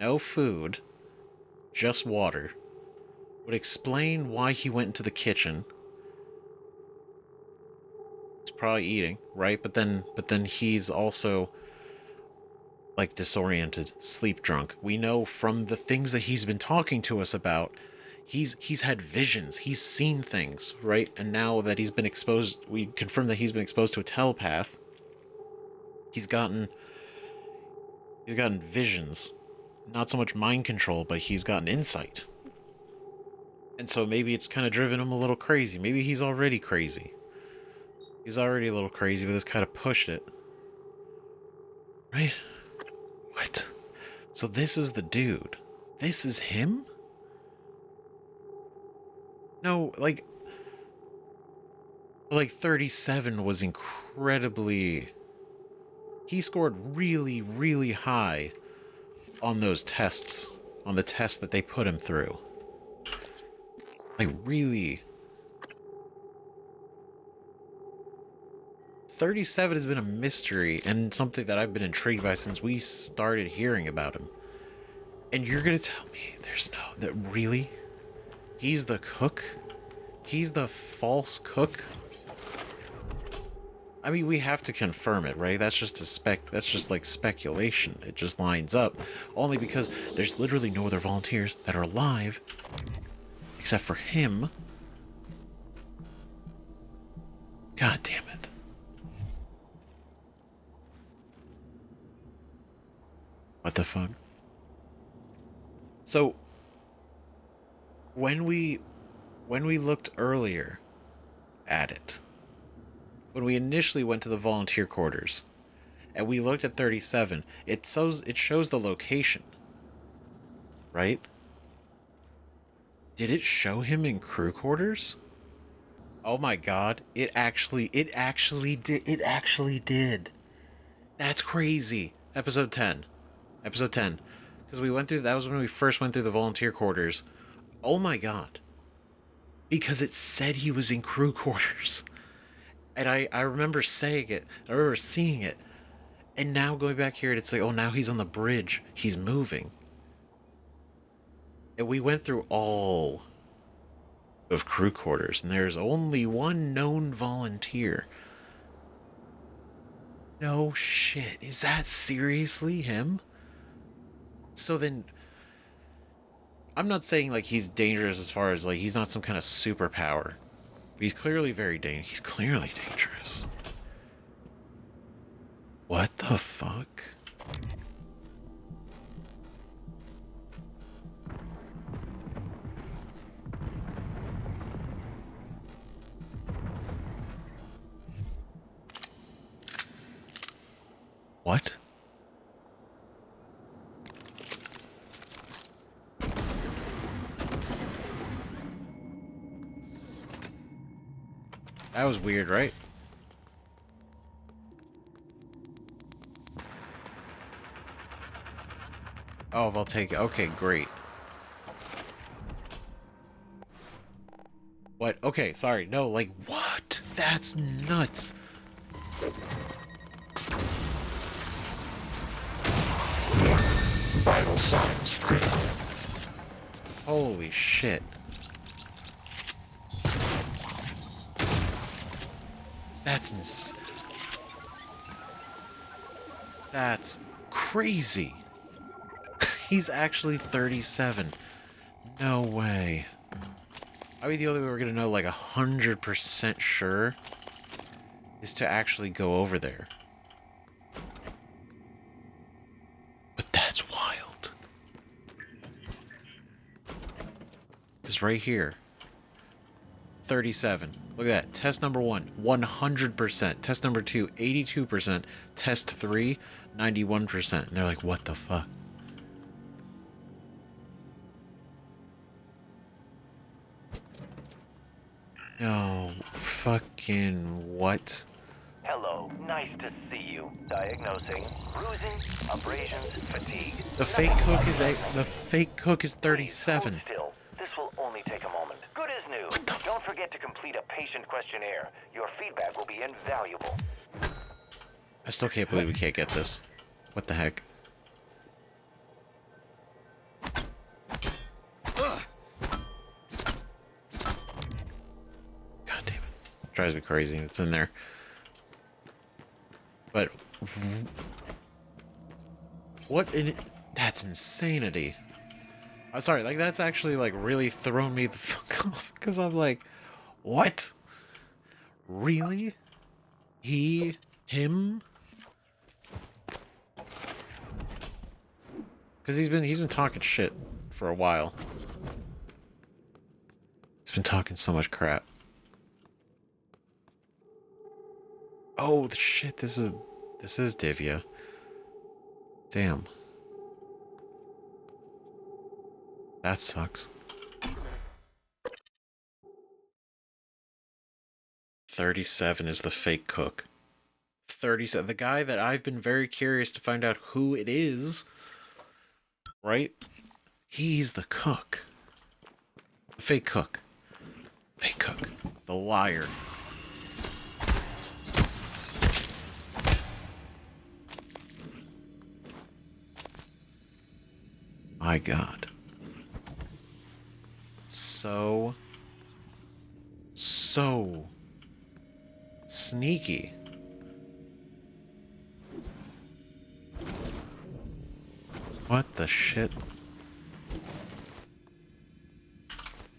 no food, just water, would explain why he went into the kitchen. He's probably eating, right? But then he's also like disoriented, sleep drunk. We know from the things that he's been talking to us about, he's had visions, he's seen things, right? And now that he's been exposed, we confirm that he's been exposed to a telepath. He's gotten visions. Not so much mind control, but he's gotten insight. And so maybe it's kind of driven him a little crazy. Maybe he's already crazy. He's already a little crazy, but this kind of pushed it. Right? What? So this is the dude. This is him? No, like 37 was incredibly... He scored really, really high on those tests, on the tests that they put him through. Like, really. 37 has been a mystery and something that I've been intrigued by since we started hearing about him. And you're gonna tell me that really? He's the cook? He's the false cook? I mean, we have to confirm it, right? That's just like speculation. It just lines up. Only because there's literally no other volunteers that are alive except for him. God damn it. What the fuck? So when we looked earlier at it, when we initially went to the volunteer quarters and we looked at 37, it shows the location, right? Did it show him in crew quarters? Oh my god, it actually did. That's crazy. Episode 10. Because we went through, that was when we first went through the volunteer quarters. Oh my god. Because it said he was in crew quarters. And I remember saying it. I remember seeing it. And now going back here, it's like, oh, now he's on the bridge. He's moving. And we went through all of crew quarters, and there's only one known volunteer. No shit. Is that seriously him? So then, I'm not saying like he's dangerous as far as like he's not some kind of superpower. He's clearly very dangerous. He's clearly dangerous. What the fuck? What? That was weird, right? Oh, I'll take it. Okay, great. What? Okay, sorry. No, like, what? That's nuts. Vital signs critical. Holy shit. That's crazy. He's actually 37. No way. I mean, the only way we're gonna know like 100% sure is to actually go over there. But that's wild. Because right here, 37. Look at that. Test number 1, 100%. Test number 2, 82%. Test 3, 91%. And they're like, what the fuck? No. Fucking what? Hello, nice to see you. Diagnosing bruising, abrasions, fatigue. The fake cook is 37. Still, this will only take a moment. Good as new. Don't forget to complete a patient questionnaire. Your feedback will be invaluable. I still can't believe we can't get this. What the heck? God damn it. Drives me crazy. It's in there. But what in it? That's insanity. I'm sorry, like that's actually like really thrown me the fuck off because I'm like, what? Really? Him? Because he's been talking shit for a while. He's been talking so much crap. Oh, the shit, this is Divya. Damn. That sucks. 37 is the fake cook. 37, the guy that I've been very curious to find out who it is. Right? He's the cook. The fake cook. Fake cook. The liar. My God. So sneaky. What the shit?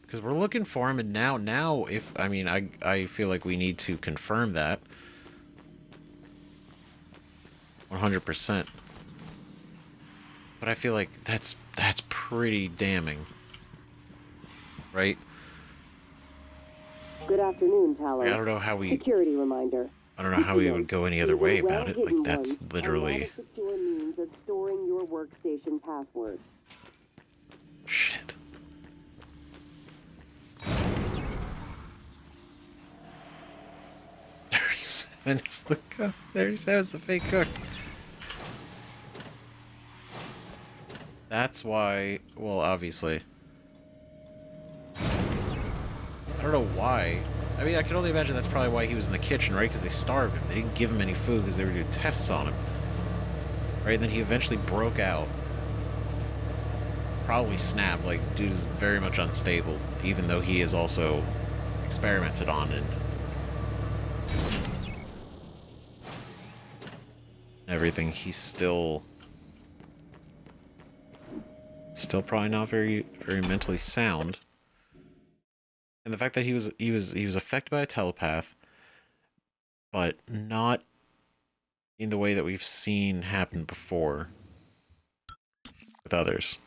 Because we're looking for him, and now if I mean I feel like we need to confirm that 100%. but I feel like that's pretty damning. Right? Good afternoon, Talos. I don't know how we... Security reminder. I don't know how we would go any other way about it. Like, that's One, literally... and not a secure means of storing your workstation password. Shit. And it's the cook. There's the fake cook. That's why, well, obviously. I don't know why. I mean, I can only imagine that's probably why he was in the kitchen, right? Because they starved him. They didn't give him any food because they were doing tests on him. Right? And then he eventually broke out. Probably snapped. Like, dude is very much unstable, even though he is also experimented on and everything. He's still probably not very mentally sound. And the fact that he was affected by a telepath, but not in the way that we've seen happen before with others.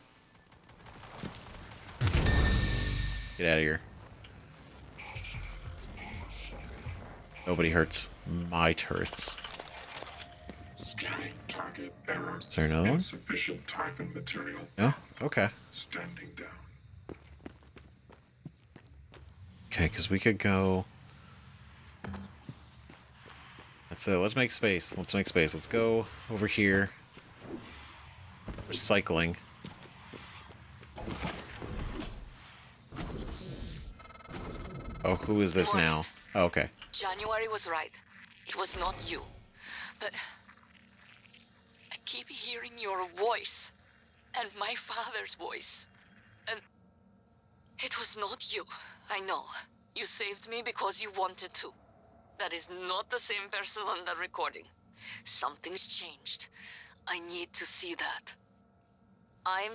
Get out of here. Nobody hurts my turrets. Scanning target error. Is there another one? Insufficient Typhon material. No? Okay. Standing down. Okay, because we could go... That's it. Let's make space. Let's make space. Let's go over here. Recycling. Oh, who is this now? Oh, okay. January was right. It was not you. But I keep hearing your voice and my father's voice. And it was not you. I know. You saved me because you wanted to. That is not the same person on the recording. Something's changed. I need to see that. I'm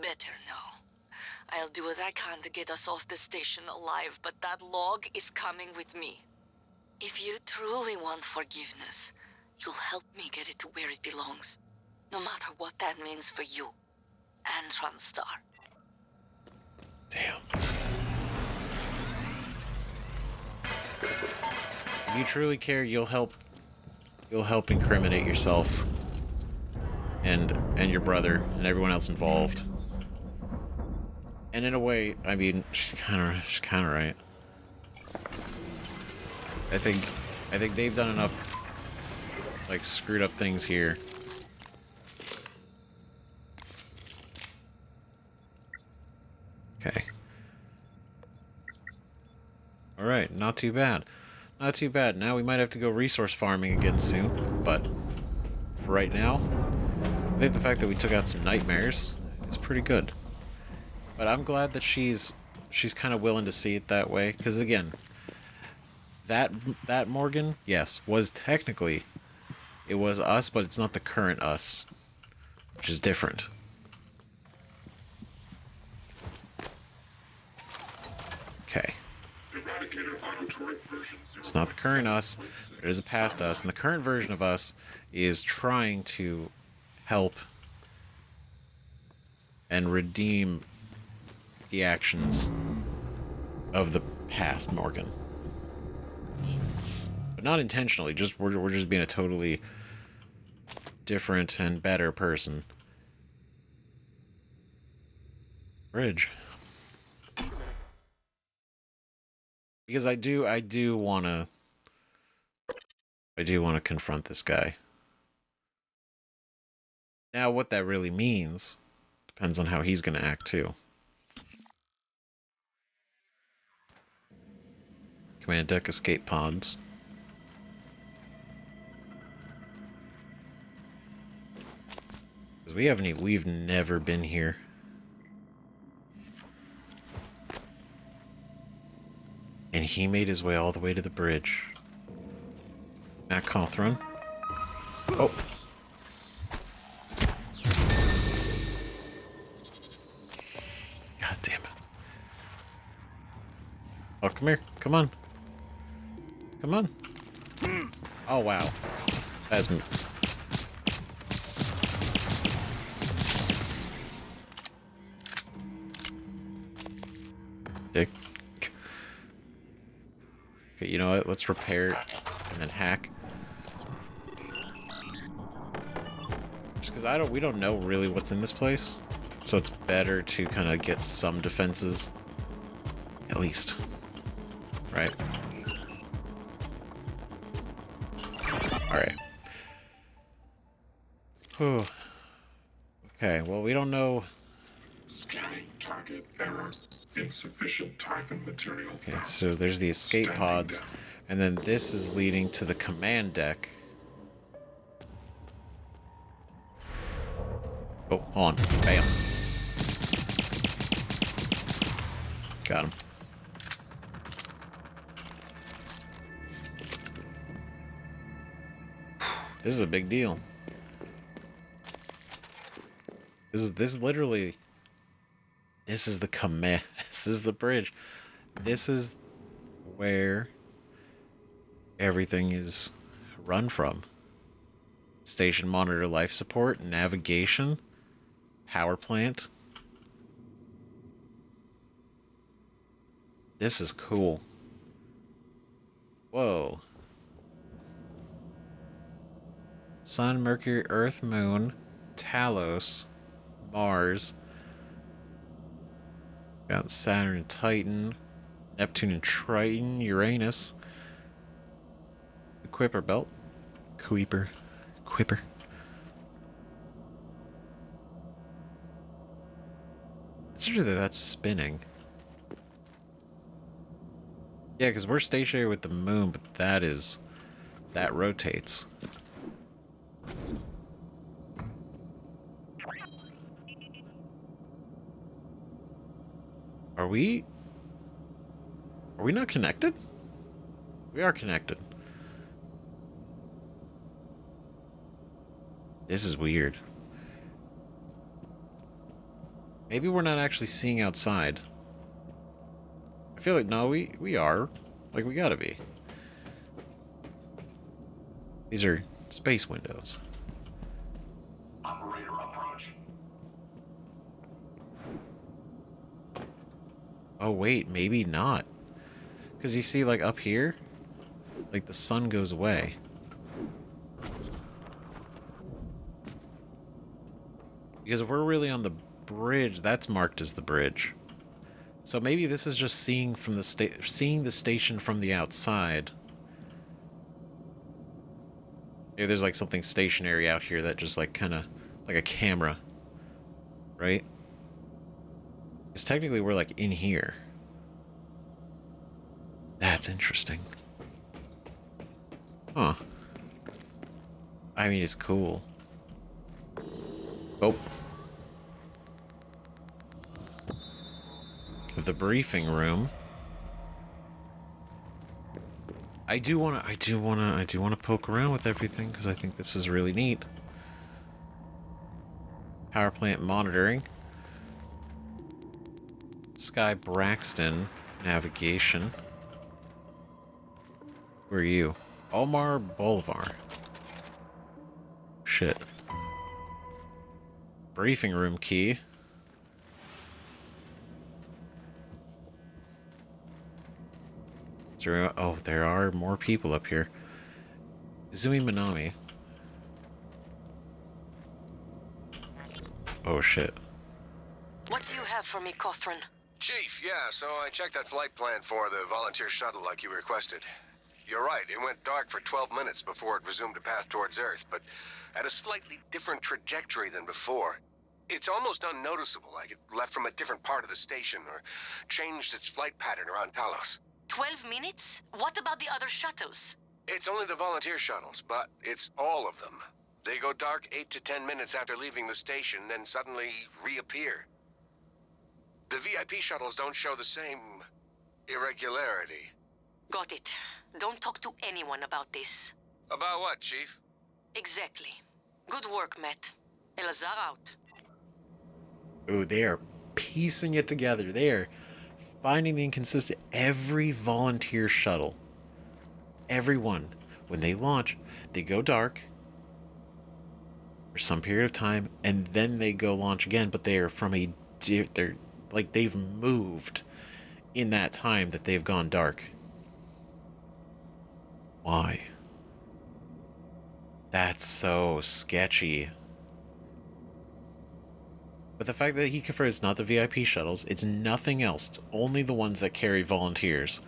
better now. I'll do what I can to get us off the station alive, but that log is coming with me. If you truly want forgiveness, you'll help me get it to where it belongs. No matter what that means for you and Transtar. Damn. If you truly care, you'll help incriminate yourself and your brother and everyone else involved. And in a way, I mean, she's kind of right. I think they've done enough, like, screwed up things here. Okay. All right, not too bad. Not too bad. Now we might have to go resource farming again soon, but for right now, I think the fact that we took out some nightmares is pretty good. But I'm glad that she's kind of willing to see it that way, because again, that Morgan, yes, was technically, it was us, but it's not the current us, which is different. Okay. It's not the current us, it is a past us, and the current version of us is trying to help and redeem the actions of the past Morgan. But not intentionally, just we're just being a totally different and better person. Bridge. Because I do want to confront this guy. Now what that really means depends on how he's going to act too. Command deck escape pods. Because we've never been here. And he made his way all the way to the bridge. Matt Cawthron. Oh. God damn it. Oh, come here. Come on. Come on. Oh, wow. That's me. Okay, you know what? Let's repair and then hack. Just because we don't know really what's in this place, so it's better to kind of get some defenses, at least, right? All right. Whew. Okay. Well, we don't know. Scanning target error. Insufficient Typhon material. Okay, so there's the escape pods, and then this is leading to the command deck. Oh, hold on. Bam. Got him. This is a big deal. This literally. This is the command. This is the bridge. This is where everything is run from. Station monitor, life support, navigation, power plant. This is cool. Whoa. Sun, Mercury, Earth, Moon, Talos, Mars. Got Saturn and Titan, Neptune and Triton, Uranus. The Kuiper belt. Kuiper. It's true that that's spinning. Yeah, because we're stationary with the moon, but that rotates. Are we not connected? We are connected. This is weird. Maybe we're not actually seeing outside. I feel like, no, we are. Like, we gotta be. These are space windows. Operator approach. Oh, wait, maybe not. Because you see, like, up here, like, the sun goes away. Because if we're really on the bridge, that's marked as the bridge. So maybe this is just seeing from the seeing the station from the outside. Maybe there's like something stationary out here that just like kind of like a camera, right? Because technically we're like in here. That's interesting. Huh. I mean, it's cool. Oh. The briefing room. I do wanna poke around with everything because I think this is really neat. Power plant monitoring. Sky Braxton navigation. Where are you? Omar Bolivar. Shit. Briefing room key. Oh, there are more people up here. Izumi Minami. Oh, shit. What do you have for me, Cothran? Chief, yeah, so I checked that flight plan for the volunteer shuttle like you requested. You're right, it went dark for 12 minutes before it resumed a path towards Earth, but at a slightly different trajectory than before. It's almost unnoticeable, like it left from a different part of the station or changed its flight pattern around Talos. 12 minutes? What about the other shuttles? It's only the volunteer shuttles, but it's all of them. They go dark 8 to 10 minutes after leaving the station, then suddenly reappear. The VIP shuttles don't show the same irregularity. Got it. Don't talk to anyone about this. About what, Chief? Exactly. Good work, Matt. Elazar out. Ooh, they are piecing it together. They are finding the inconsistent. Every volunteer shuttle, everyone, when they launch, they go dark for some period of time, and then they go launch again. But they are from they're like they've moved in that time that they've gone dark. Why? That's so sketchy. But the fact that he confirms not the VIP shuttles, it's nothing else. It's only the ones that carry volunteers.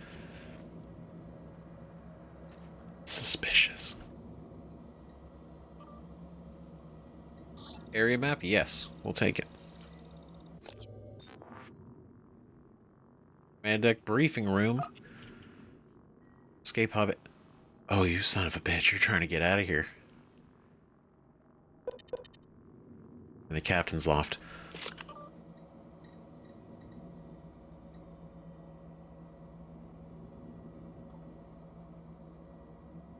Suspicious. Area map? Yes, we'll take it. Command deck briefing room. Escape hobbit. Oh, you son of a bitch, you're trying to get out of here. In the captain's loft.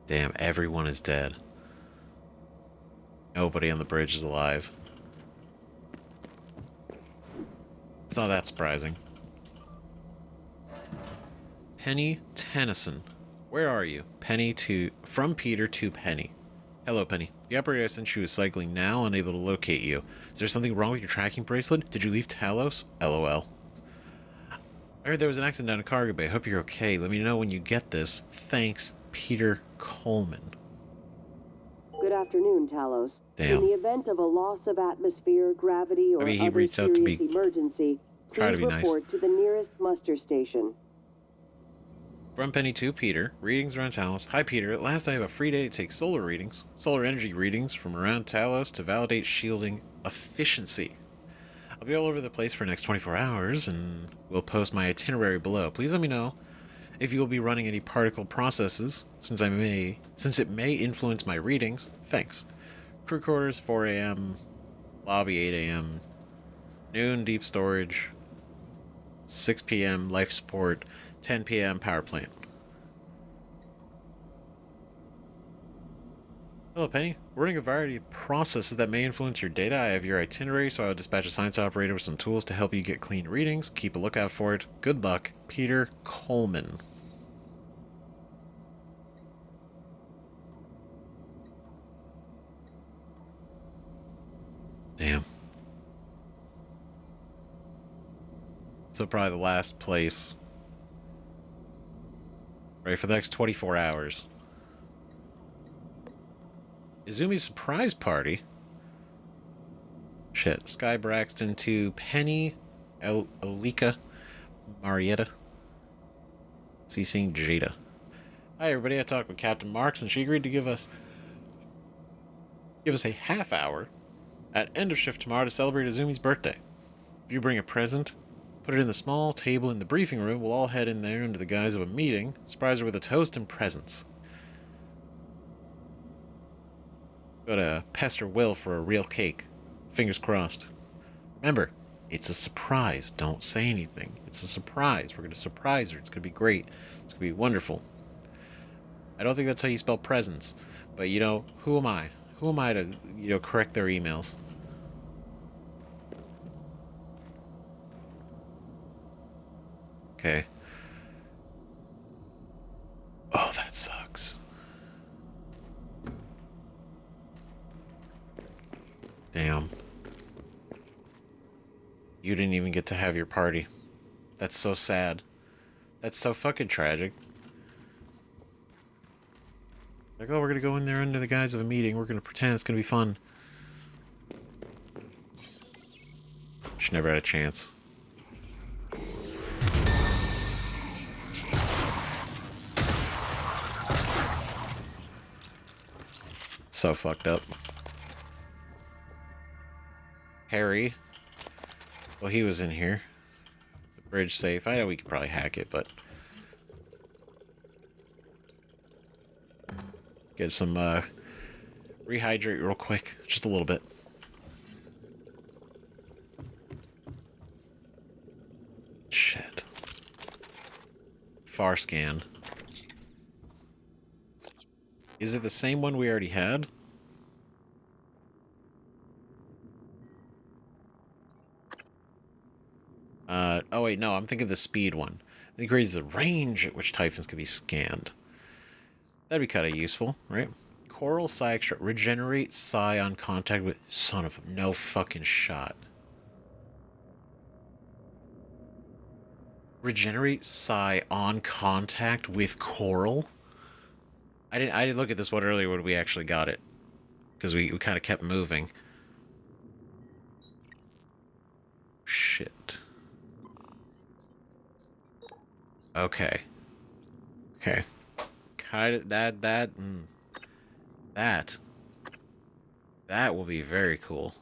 Damn, everyone is dead. Nobody on the bridge is alive. It's not that surprising. Penny Tennyson. Where are you? From Peter to Penny. Hello, Penny. The operator I sent you is cycling now, unable to locate you. Is there something wrong with your tracking bracelet? Did you leave Talos? LOL. I heard there was an accident down in Cargo Bay. Hope you're okay. Let me know when you get this. Thanks, Peter Coleman. Good afternoon, Talos. Damn. In the event of a loss of atmosphere, gravity, or Maybe he other reached out to serious emergency, please report to the nearest muster station. From Penny to Peter. Readings around Talos. Hi, Peter. At last I have a free day to take solar readings. Solar energy readings from around Talos to validate shielding efficiency. I'll be all over the place for the next 24 hours, and will post my itinerary below. Please let me know if you will be running any particle processes, since it may influence my readings. Thanks. Crew quarters, 4 a.m. Lobby, 8 a.m. Noon, deep storage. 6 p.m. life support. 10 p.m. power plant. Hello, Penny. We're running a variety of processes that may influence your data. I have your itinerary, so I will dispatch a science operator with some tools to help you get clean readings. Keep a lookout for it. Good luck, Peter Coleman. Damn. So probably the last place. Right, for the next 24 hours. Izumi's surprise party. Shit. Sky Braxton to Penny, Olika, Marietta. CCing Jada. Hi everybody, I talked with Captain Marks and she agreed to give us a half hour at end of shift tomorrow to celebrate Izumi's birthday. If you bring a present, put it in the small table in the briefing room. We'll all head in there under the guise of a meeting. Surprise her with a toast and presents. Gotta pester Will for a real cake. Fingers crossed. Remember, it's a surprise. Don't say anything. It's a surprise. We're gonna surprise her. It's gonna be great. It's gonna be wonderful. I don't think that's how you spell presents. But, you know, who am I? Who am I to, you know, correct their emails? Okay. Oh, that sucks. Damn. You didn't even get to have your party. That's so sad. That's so fucking tragic. Like, oh, we're gonna go in there under the guise of a meeting. We're gonna pretend it's gonna be fun. She never had a chance. So fucked up. Harry. Well, he was in here. The bridge safe. I know we could probably hack it, but... Get some, rehydrate real quick. Just a little bit. Shit. Far scan. Is it the same one we already had? Oh wait, no, I'm thinking the speed one. It increases the range at which Typhons can be scanned. That'd be kind of useful, right? Coral Psi Extract. Regenerate Psi on contact with... Son of a... No fucking shot. Regenerate Psi on contact with Coral? I didn't look at this one earlier when we actually got it. Because we kind of kept moving. Shit. Okay. Okay. Kind of that will be very cool.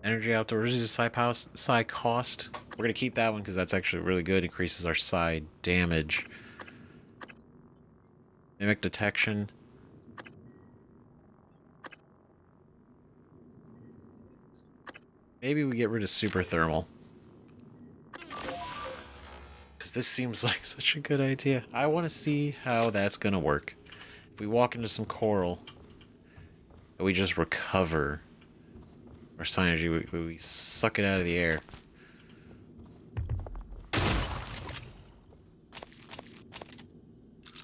Energy outdoors is side cost. We're gonna keep that one because that's actually really good. Increases our side damage. Mimic detection. Maybe we get rid of super thermal. Because this seems like such a good idea. I want to see how that's gonna work. If we walk into some coral, and we just recover our synergy, we suck it out of the air.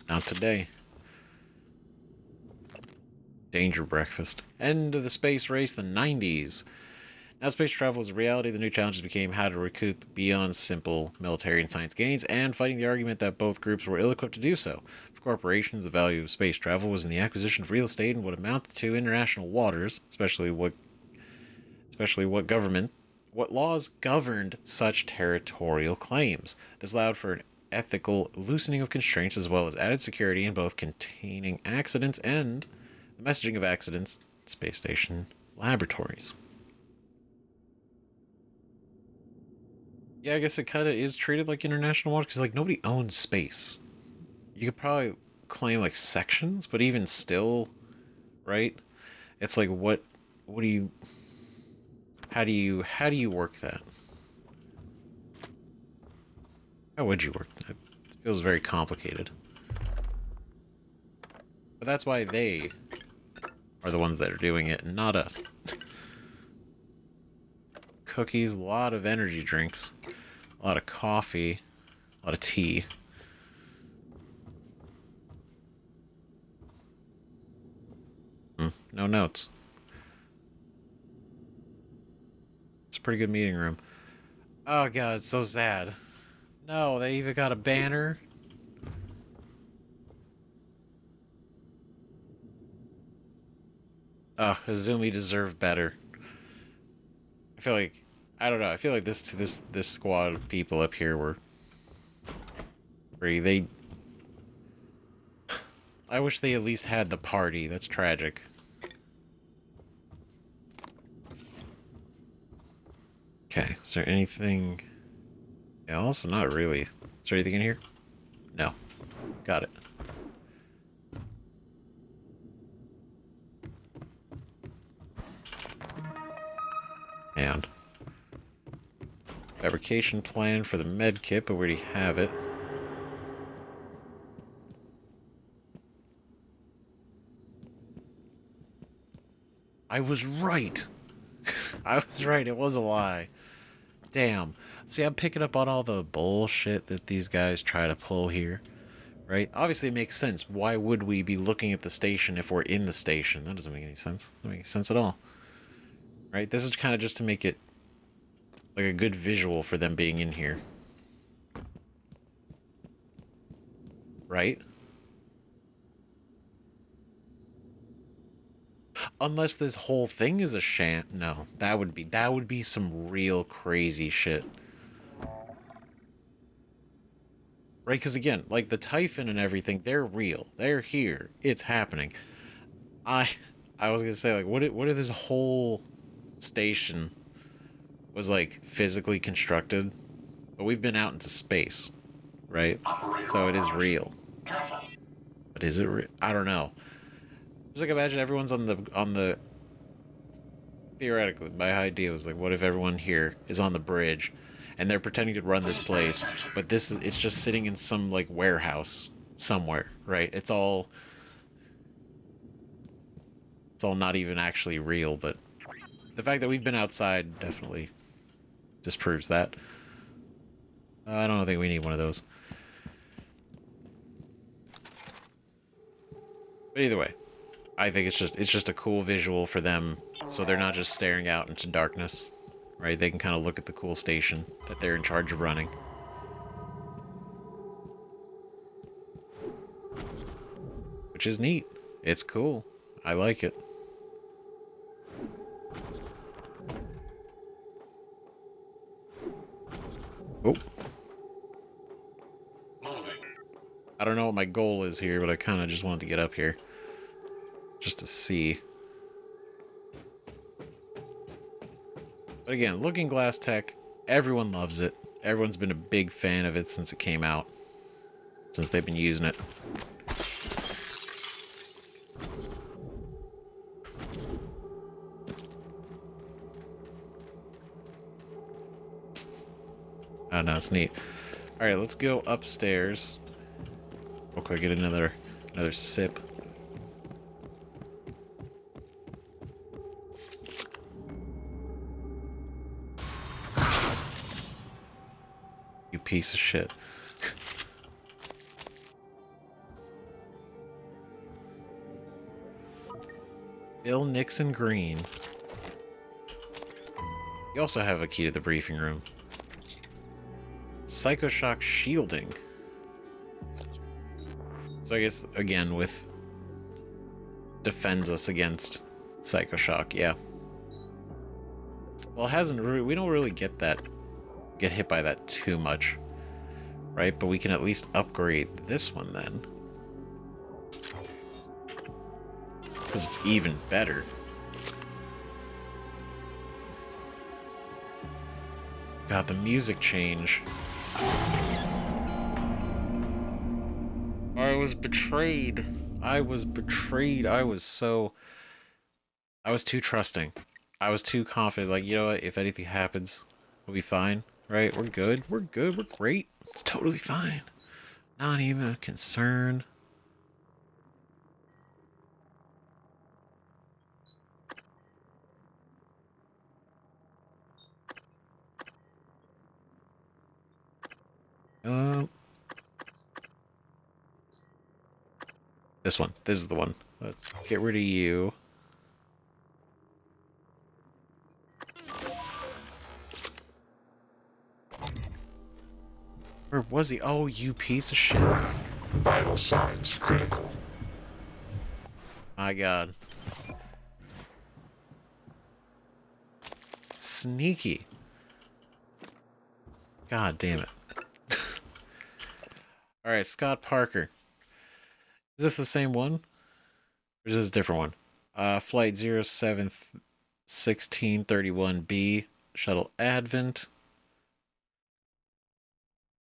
Not today. Danger breakfast. End of the space race, the 90s. Now space travel is a reality, the new challenges became how to recoup beyond simple military and science gains, and fighting the argument that both groups were ill-equipped to do so. For corporations, the value of space travel was in the acquisition of real estate and what amounted to international waters, especially what laws governed such territorial claims. This allowed for an ethical loosening of constraints as well as added security in both containing accidents and the messaging of accidents at space station laboratories. Yeah, I guess it kind of is treated like international waters because, like, nobody owns space. You could probably claim, like, sections, but even still, right? It's like, what do you... How do you work that? How would you work that? It feels very complicated. But that's why they are the ones that are doing it, and not us. Cookies, a lot of energy drinks, a lot of coffee, a lot of tea. No notes. It's a pretty good meeting room. Oh god, it's so sad. No, they even got a banner. Oh, Azumi deserved better. I feel like, I don't know, I feel like this squad of people up here were pretty, I wish they at least had the party. That's tragic. Okay, is there anything else? Not really. Is there anything in here? No. Got it. And fabrication plan for the med kit, but we already have it. I was right. I was right. It was a lie. Damn. See, I'm picking up on all the bullshit that these guys try to pull here. Right? Obviously, it makes sense. Why would we be looking at the station if we're in the station? That doesn't make any sense. Doesn't make sense at all. Right? This is kind of just to make it like a good visual for them being in here. Right? Unless this whole thing is a sham. No, that would be some real crazy shit. Right? Because again, like the Typhon and everything, they're real. They're here. It's happening. I was gonna say, like, what if this whole station was like physically constructed, but we've been out into space, right? So it is real. But is it real? I don't know. Just like imagine everyone's on the theoretically, my idea was like, what if everyone here is on the bridge and they're pretending to run this place, but it's just sitting in some like warehouse somewhere, right? It's all not even actually real, but the fact that we've been outside definitely disproves that. I don't think we need one of those. But either way, I think it's just a cool visual for them, so they're not just staring out into darkness, right? They can kind of look at the cool station that they're in charge of running. which is neat. It's cool. I like it. Oh. I don't know what my goal is here, but I kind of just wanted to get up here. Just to see. But again, Looking Glass tech, everyone loves it. Everyone's been a big fan of it since it came out. Since they've been using it. Oh no, it's neat. Alright, let's go upstairs. Real quick, get another sip. You piece of shit. Bill Nixon Green. You also have a key to the briefing room. Psychoshock shielding. So I guess, again, with... defends us against Psychoshock, yeah. Well, it hasn't really... we don't really get hit by that too much. Right? But we can at least upgrade this one, then. Because it's even better. God, the music change. I was betrayed. I was betrayed. I was too trusting. I was too confident. Like, you know what? If anything happens, we'll be fine. Right? We're good. We're good. We're great. It's totally fine. Not even a concern. This one. This is the one. Let's get rid of you. Where was he? Oh, you piece of shit. Vital signs critical. My God. Sneaky. God damn it. Alright, Scott Parker. Is this the same one? Or is this a different one? Flight 071631B, Shuttle Advent.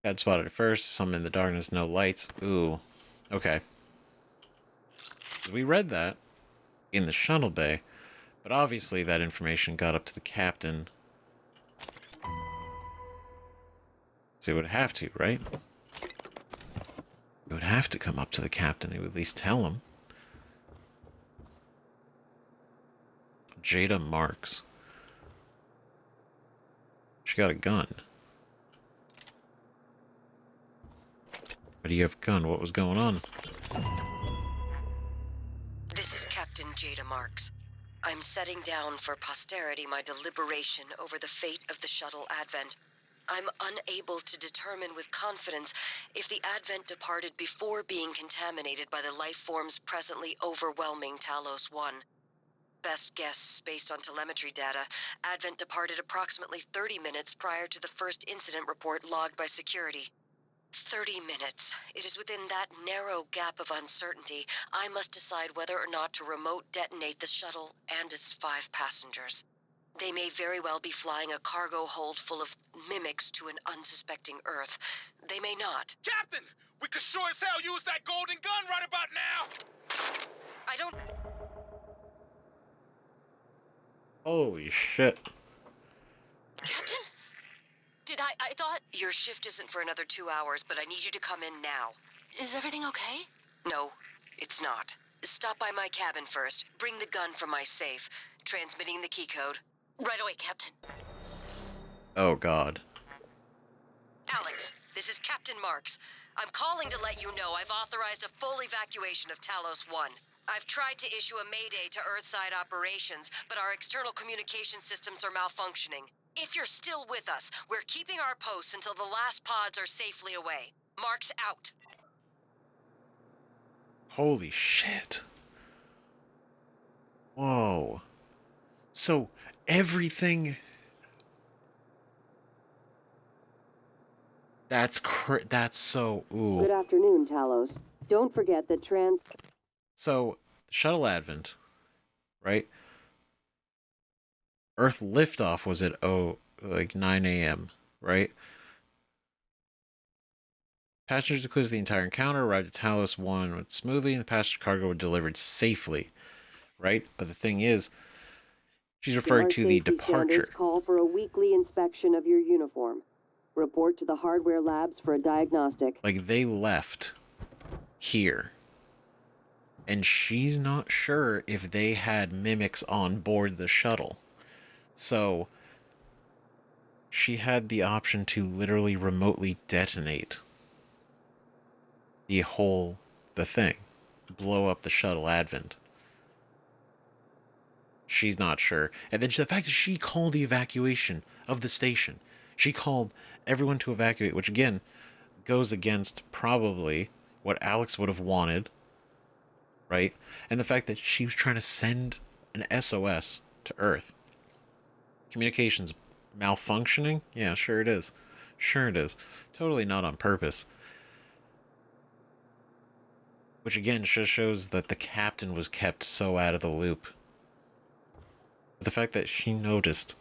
Got spotted at first. Some in the darkness, no lights. Ooh. Okay. We read that in the shuttle bay, but obviously that information got up to the captain. So it would have to, right? It would have to come up to the captain. He would at least tell him. Jada Marks. She got a gun. Why do you have a gun? What was going on? This is Captain Jada Marks. I'm setting down for posterity my deliberation over the fate of the shuttle Advent. I'm unable to determine with confidence if the Advent departed before being contaminated by the life forms presently overwhelming Talos 1. Best guess, based on telemetry data, Advent departed approximately 30 minutes prior to the first incident report logged by security. 30 minutes. It is within that narrow gap of uncertainty I must decide whether or not to remote detonate the shuttle and its 5 passengers. They may very well be flying a cargo hold full of mimics to an unsuspecting Earth. They may not. Captain! We could sure as hell use that golden gun right about now! I don't... Holy shit. Captain? I thought... Your shift isn't for another 2 hours, but I need you to come in now. Is everything okay? No, it's not. Stop by my cabin first. Bring the gun from my safe. Transmitting the key code. Right away, Captain. Oh, God. Alex, this is Captain Marks. I'm calling to let you know I've authorized a full evacuation of Talos 1. I've tried to issue a mayday to Earthside operations, but our external communication systems are malfunctioning. If you're still with us, we're keeping our posts until the last pods are safely away. Marks out. Holy shit. Whoa. So, everything... That's so... Ooh. Good afternoon, Talos. Don't forget that So, shuttle advent, right? Earth liftoff was at, 9 a.m., right? Passengers including the entire encounter arrived at Talos 1 went smoothly, and the passenger cargo was delivered safely, right? But the thing is, she's referring to the departure. Call for a weekly inspection of your uniform. Report to the hardware labs for a diagnostic. Like, they left here. And she's not sure if they had mimics on board the shuttle. So, she had the option to literally remotely detonate the thing. Blow up the shuttle advent. She's not sure. And then the fact that she called the evacuation of the station. She called everyone to evacuate, which again goes against probably what Alex would have wanted, right? And the fact that she was trying to send an SOS to Earth. Communications malfunctioning? Yeah, sure it is. Sure it is. Totally not on purpose. Which again just shows that the captain was kept so out of the loop. The fact that she noticed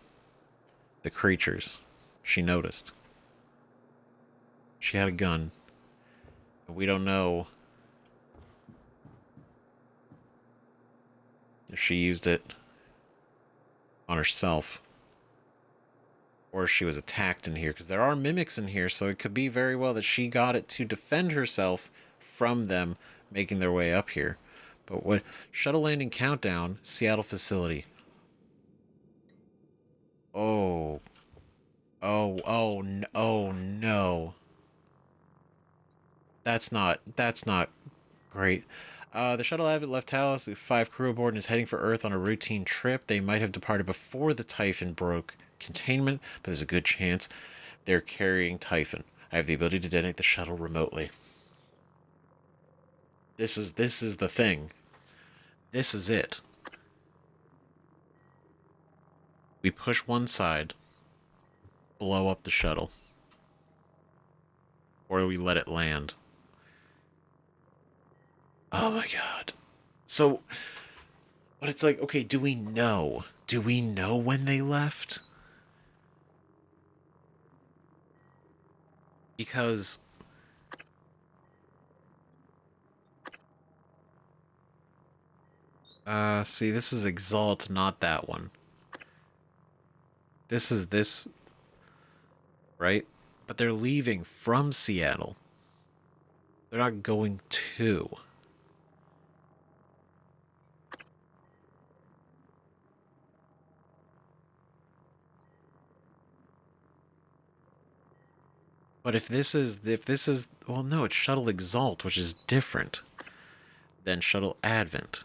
the creatures. She noticed. She had a gun. We don't know if she used it on herself or if she was attacked in here, because there are mimics in here, so it could be very well that she got it to defend herself from them making their way up here. But what? Shuttle landing countdown, Seattle facility. Oh no. That's not great. The shuttle advent left Talos with 5 crew aboard and is heading for Earth on a routine trip. They might have departed before the Typhon broke containment, but there's a good chance they're carrying Typhon. I have the ability to detonate the shuttle remotely. This is the thing. This is it. We push one side, blow up the shuttle, or we let it land. Oh my god. So, but it's like, okay, do we know? Do we know when they left? Because see, this is Exalt, not that one. This is this, right? But they're leaving from Seattle. They're not going to. But if this is, well, no, it's Shuttle Exalt, which is different than Shuttle Advent.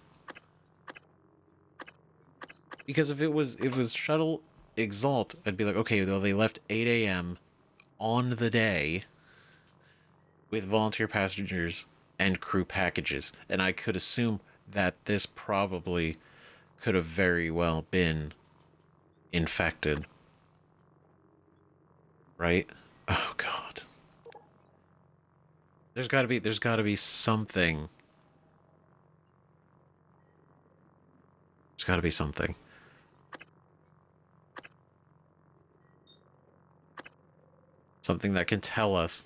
Because if it was Shuttle Exalt, I'd be like, okay, well, they left 8 a.m. on the day with volunteer passengers and crew packages. And I could assume that this probably could have very well been infected. Right? Oh god. There's gotta be something. There's gotta be something. Something that can tell us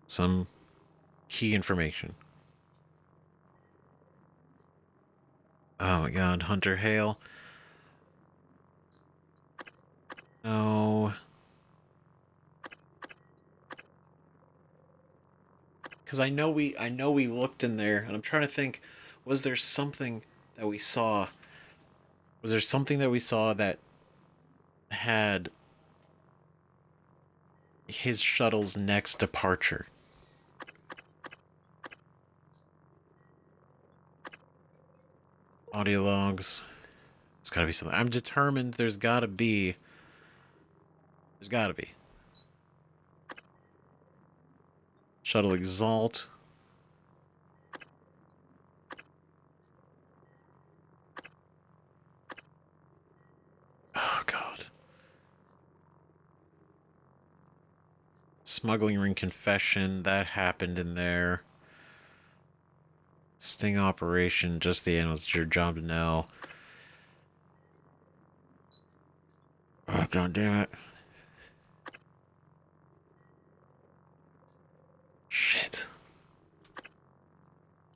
some key information. Oh my god, Hunter Hale. No. Because I know we looked in there, and I'm trying to think, was there something that we saw? Was there something that we saw that had his shuttle's next departure? Audio logs. It's gotta be something. I'm determined there's gotta be. There's gotta be. Shuttle Exalt. Oh, God. Smuggling ring confession. That happened in there. Sting operation. Just the analyst. Your job to know. Oh, God damn it. Shit.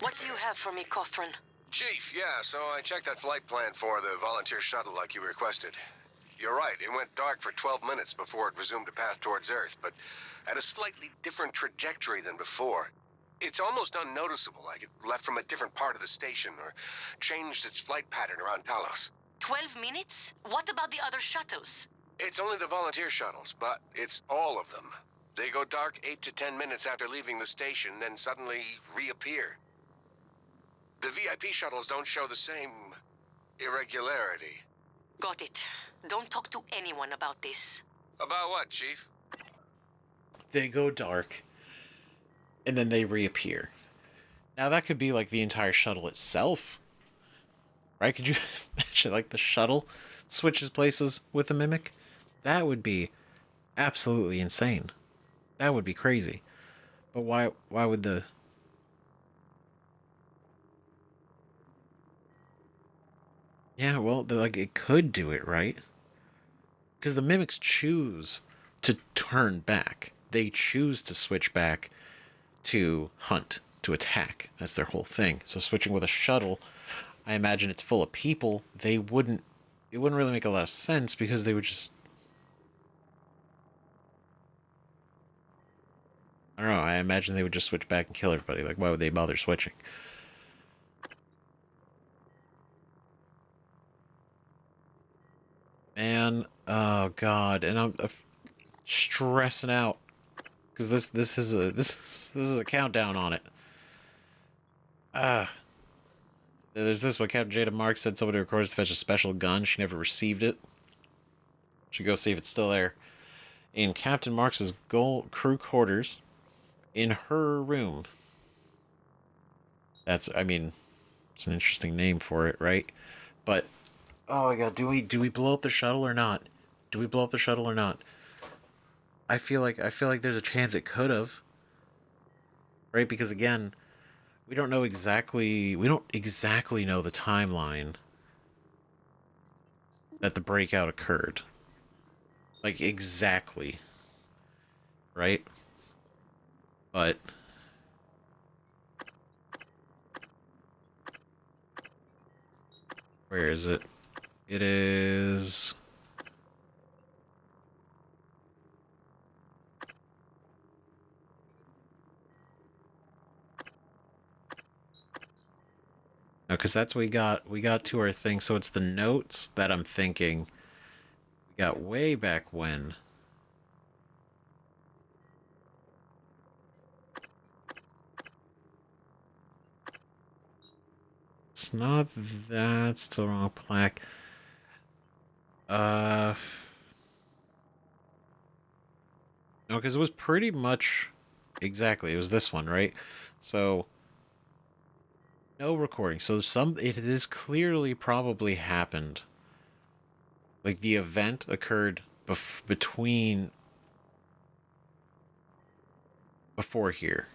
What do you have for me, Cothran? Chief, yeah, so I checked that flight plan for the volunteer shuttle like you requested. You're right, it went dark for 12 minutes before it resumed a path towards Earth, but at a slightly different trajectory than before. It's almost unnoticeable, like it left from a different part of the station or changed its flight pattern around Talos. 12 minutes? What about the other shuttles? It's only the volunteer shuttles, but it's all of them. They go dark 8 to 10 minutes after leaving the station, then suddenly reappear. The VIP shuttles don't show the same irregularity. Got it. Don't talk to anyone about this. About what, Chief? They go dark, and then they reappear. Now, that could be like the entire shuttle itself. Right? Could you imagine, like, the shuttle switches places with a mimic? That would be absolutely insane. That would be crazy. But why would the... Yeah, well, like, it could do it, right? Because the mimics choose to turn back. They choose to switch back to hunt, to attack. That's their whole thing. So switching with a shuttle, I imagine it's full of people. It wouldn't really make a lot of sense because they would just... I don't know, I imagine they would just switch back and kill everybody. Like, why would they bother switching? Man, oh God, and I'm stressing out because this is a countdown on it. There's this one. Captain Jada Marks said somebody records to fetch a special gun. She never received it. Should go see if it's still there. In Captain Marks's crew quarters, in her room. I mean, it's an interesting name for it, right? But oh my God, do we blow up the shuttle or not? Do we blow up the shuttle or not? I feel like there's a chance it could have. Right? Because again, we don't exactly know the timeline that the breakout occurred. Like, exactly. Right? But where is it? It is... No, because that's what we got to our thing. So it's the notes that I'm thinking we got way back when. It's not that. It's the wrong plaque. No, because it was pretty much exactly. It was this one, right? So no recording. So it is clearly probably happened. Like the event occurred before here.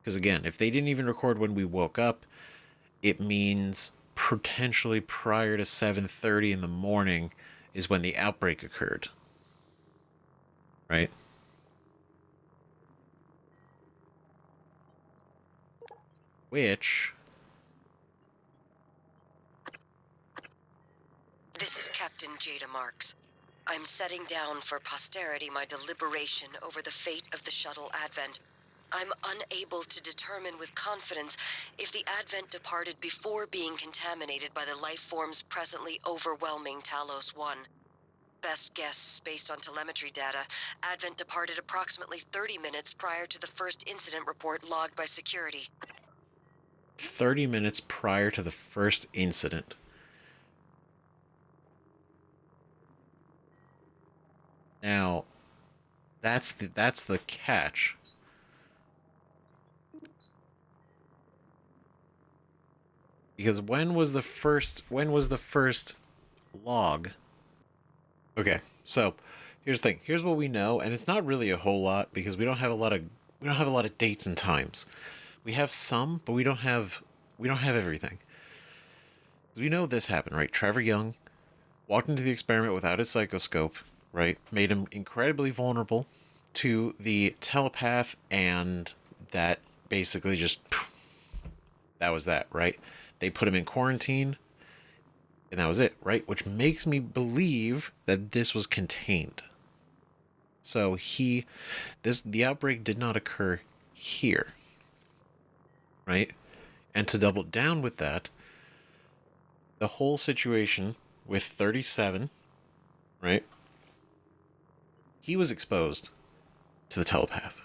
Because again, if they didn't even record when we woke up, it means potentially prior to 7:30 in the morning is when the outbreak occurred. Right? Which... This is Captain Jada Marks. I'm setting down for posterity my deliberation over the fate of the shuttle Advent. I'm unable to determine with confidence if the Advent departed before being contaminated by the life forms presently overwhelming Talos 1. Best guess, based on telemetry data, Advent departed approximately 30 minutes prior to the first incident report logged by security. 30 minutes prior to the first incident. Now, that's the catch. Because when was the first log? Okay, so here's the thing. Here's what we know, and it's not really a whole lot because we don't have a lot of dates and times. We have some, but we don't have everything. We know this happened, right? Trevor Young walked into the experiment without his psychoscope, right? Made him incredibly vulnerable to the telepath, and that basically just, that was that, right? They put him in quarantine, and that was it, right? Which makes me believe that this was contained. So the outbreak did not occur here, right? And to double down with that, the whole situation with 37, right? He was exposed to the telepath.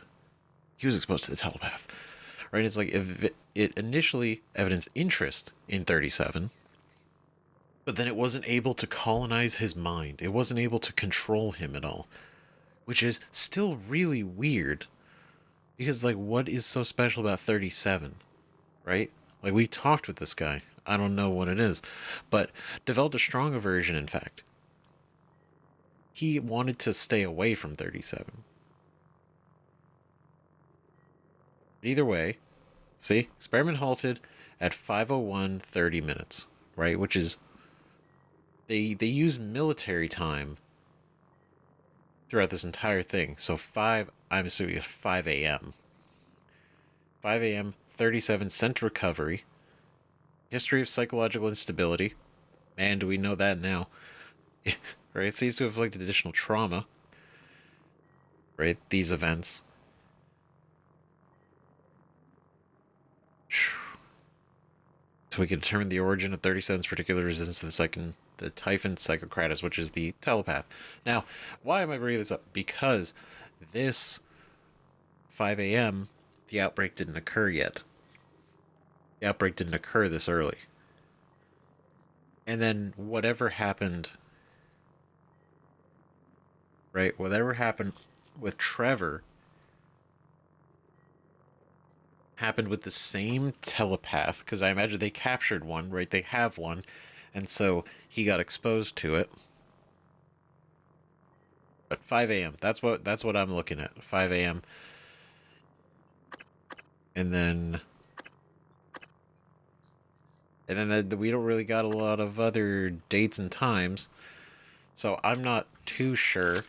Right? It's like if it initially evidenced interest in 37, but then it wasn't able to colonize his mind. It wasn't able to control him at all, which is still really weird because, like, what is so special about 37, right? Like, we talked with this guy. I don't know what it is, but developed a strong aversion, in fact. He wanted to stay away from 37. Either way, see, experiment halted at 5:01 30 minutes, right? Which is, they use military time throughout this entire thing. So I'm assuming 5 a.m. 5 a.m. 37 sent to recovery. History of psychological instability. Man, do we know that now. Right? It seems to have inflicted additional trauma. Right? These events. So we can determine the origin of 37's particular resistance to the Typhon Psychocratus, which is the telepath. Now, why am I bringing this up? Because this 5 a.m., the outbreak didn't occur yet. The outbreak didn't occur this early. And then whatever happened, right? Whatever happened with Trevor happened with the same telepath, because I imagine they captured one, right? They have one, and so he got exposed to it. But 5 a.m. That's what I'm looking at. 5 a.m. And then we don't really got a lot of other dates and times, so I'm not too sure.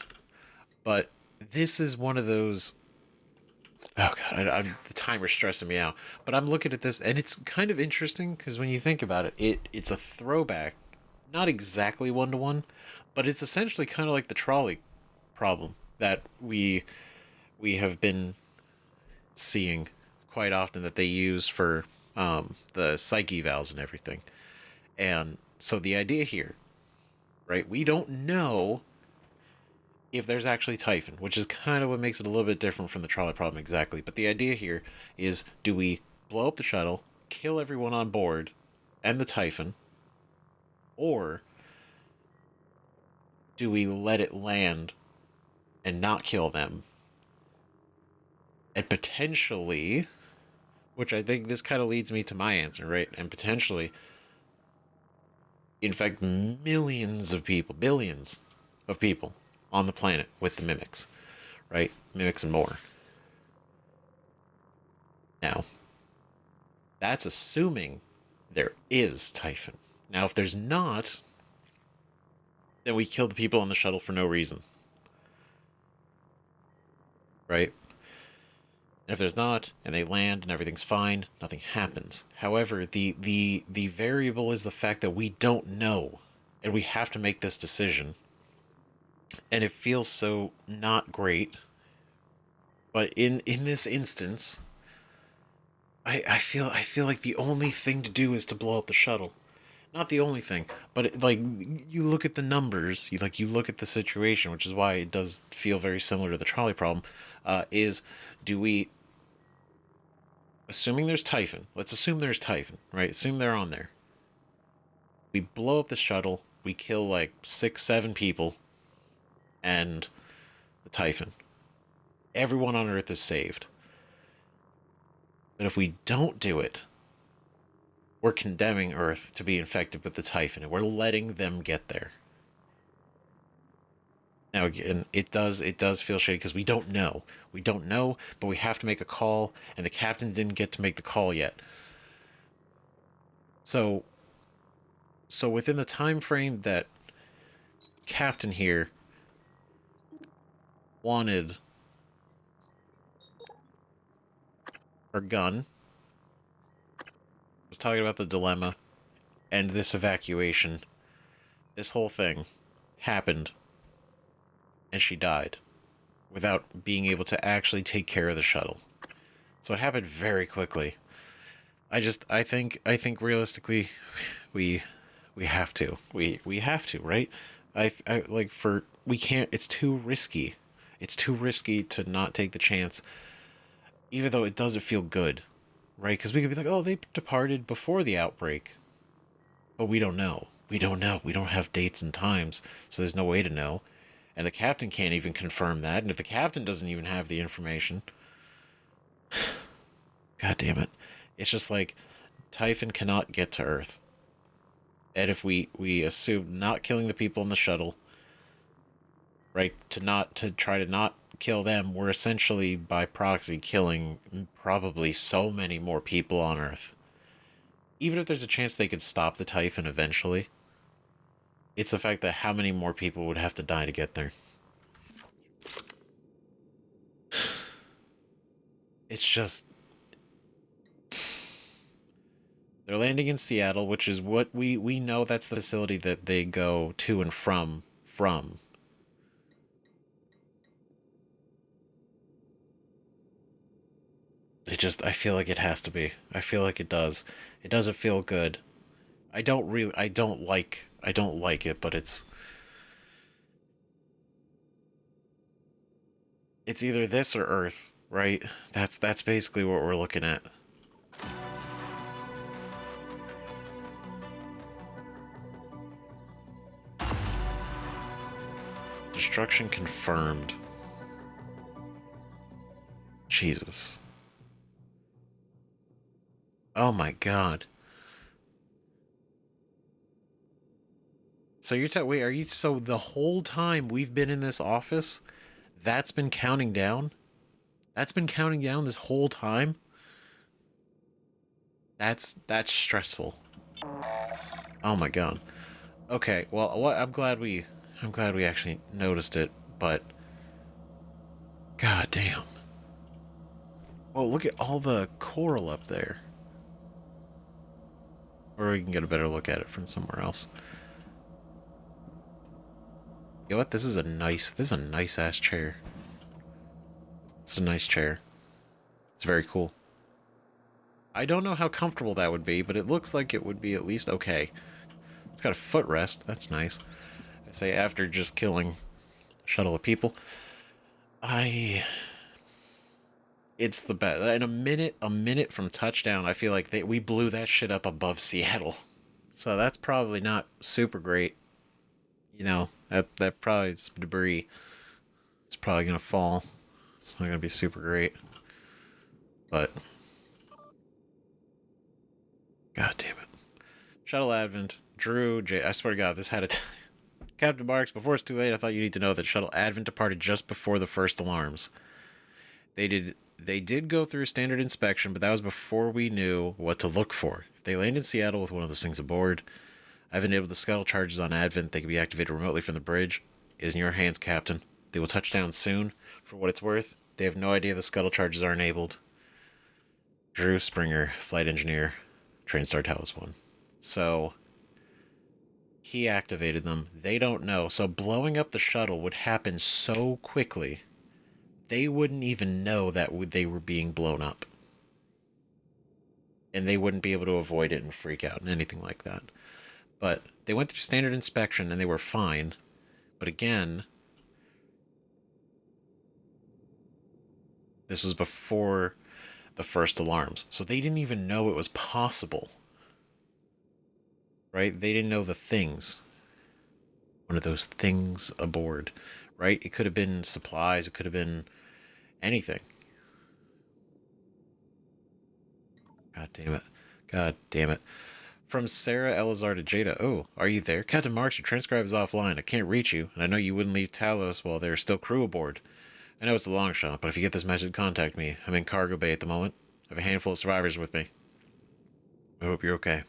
But this is one of those. Oh god, the timer's stressing me out. But I'm looking at this, and it's kind of interesting because when you think about it, it's a throwback, not exactly 1-to-1, but it's essentially kind of like the trolley problem that we have been seeing quite often that they use for the psych evals and everything. And so the idea here, right? We don't know if there's actually Typhon, which is kind of what makes it a little bit different from the trolley problem exactly. But the idea here is, do we blow up the shuttle, kill everyone on board, and the Typhon, or do we let it land and not kill them, and potentially, which I think this kind of leads me to my answer, right? And potentially infect millions of people, billions of people on the planet with the mimics, right? Mimics and more. Now, that's assuming there is Typhon. Now, if there's not, then we kill the people on the shuttle for no reason. Right? And if there's not, and they land and everything's fine, nothing happens. However, the variable is the fact that we don't know, and we have to make this decision. And it feels so not great. But in this instance, I feel like the only thing to do is to blow up the shuttle. Not the only thing, but you look at the numbers, you look at the situation, which is why it does feel very similar to the trolley problem. Is, do we, assuming there's Typhon, let's assume there's Typhon, right? Assume they're on there. We blow up the shuttle, we kill like 6-7 people, and the Typhon. Everyone on Earth is saved. But if we don't do it, we're condemning Earth to be infected with the Typhon, and we're letting them get there. Now again, it does feel shady because we don't know, but we have to make a call, and the captain didn't get to make the call yet. So within the time frame that Captain here wanted her gun, was talking about the dilemma and this evacuation, this whole thing happened, and she died without being able to actually take care of the shuttle. So it happened very quickly. I think realistically, we have to. We have to, right? We can't, it's too risky. It's too risky to not take the chance, even though it doesn't feel good, right? Because we could be like, oh, they departed before the outbreak. But we don't know. We don't know. We don't have dates and times, so there's no way to know. And the captain can't even confirm that. And if the captain doesn't even have the information, God damn it. It's just like, Typhon cannot get to Earth. And if we assume not killing the people in the shuttle, right, to try to not kill them, we're essentially by proxy killing probably so many more people on Earth. Even if there's a chance they could stop the Typhon eventually, it's the fact that how many more people would have to die to get there. It's just, they're landing in Seattle, which is what we know that's the facility that they go to and from. I feel like it has to be. I feel like it does. It doesn't feel good. I don't like it, but it's either this or Earth, right? That's basically what we're looking at. Destruction confirmed. Jesus. Oh my God. So you're so the whole time we've been in this office, that's been counting down? That's been counting down this whole time? That's stressful. Oh my God. Okay, well, I'm glad we actually noticed it, but God damn. Well, look at all the coral up there. Or we can get a better look at it from somewhere else. You know what? This is a nice ass chair. It's a nice chair. It's very cool. I don't know how comfortable that would be, but it looks like it would be at least okay. It's got a footrest. That's nice. I say after just killing a shuttle of people. It's the best. In a minute from touchdown, I feel like we blew that shit up above Seattle. So that's probably not super great. You know, that probably is debris. It's probably gonna fall. It's not gonna be super great. But God damn it. Shuttle Advent, Drew, Jay. I swear to God, this had a Captain Marks, before it's too late, I thought you need to know that Shuttle Advent departed just before the first alarms. They did go through a standard inspection, but that was before we knew what to look for. If they land in Seattle with one of those things aboard, I've enabled the scuttle charges on Advent. They can be activated remotely from the bridge. It is in your hands, Captain. They will touch down soon. For what it's worth, they have no idea the scuttle charges are enabled. Drew Springer, flight engineer, TrainStar Talos 1. So he activated them. They don't know. So blowing up the shuttle would happen so quickly, they wouldn't even know that they were being blown up. And they wouldn't be able to avoid it and freak out and anything like that. But they went through standard inspection and they were fine. But again, this was before the first alarms. So they didn't even know it was possible. Right? They didn't know the things. One of those things aboard. Right? It could have been supplies. It could have been anything. God damn it. God damn it. From Sarah Elazar to Jada. Oh, are you there? Captain Marks, your transcribe is offline. I can't reach you, and I know you wouldn't leave Talos while there's still crew aboard. I know it's a long shot, but if you get this message, contact me. I'm in cargo bay at the moment. I have a handful of survivors with me. I hope you're okay.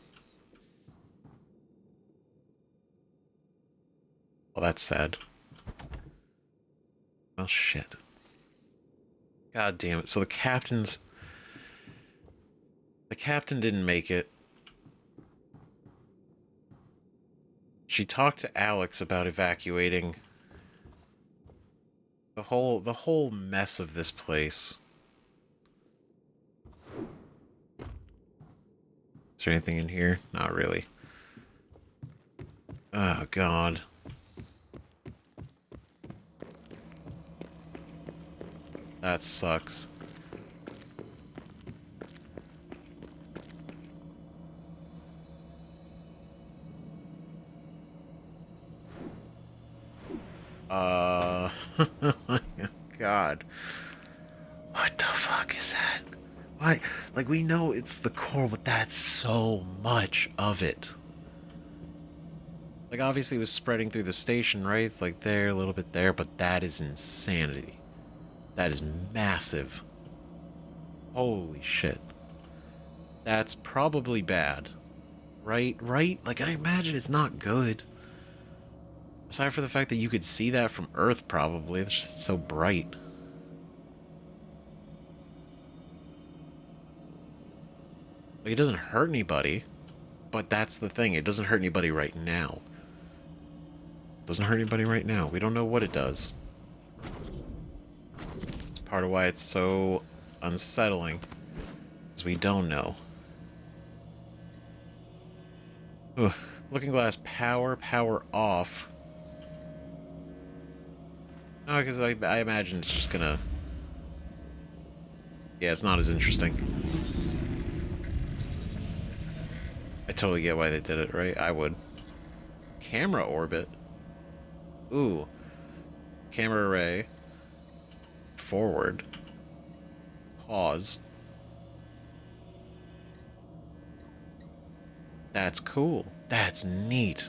Well, that's sad. Well, shit. God damn it. So the captain didn't make it. She talked to Alex about evacuating. The whole mess of this place. Is there anything in here? Not really. Oh, God. That sucks. God. What the fuck is that? Why? Like, we know it's the core, but that's so much of it. Like, obviously it was spreading through the station, right? It's like there, a little bit there, but that is insanity. That is massive. Holy shit. That's probably bad. Right? Like, I imagine it's not good. Aside from the fact that you could see that from Earth, probably. It's just so bright. Like, it doesn't hurt anybody. But that's the thing. It doesn't hurt anybody right now. It doesn't hurt anybody right now. We don't know what it does. It's part of why it's so unsettling. Because we don't know. Ugh. Looking glass power off. No, because I imagine it's just gonna... Yeah, it's not as interesting. I totally get why they did it, right? I would. Camera orbit. Ooh. Camera array. Forward. Pause. That's cool. That's neat.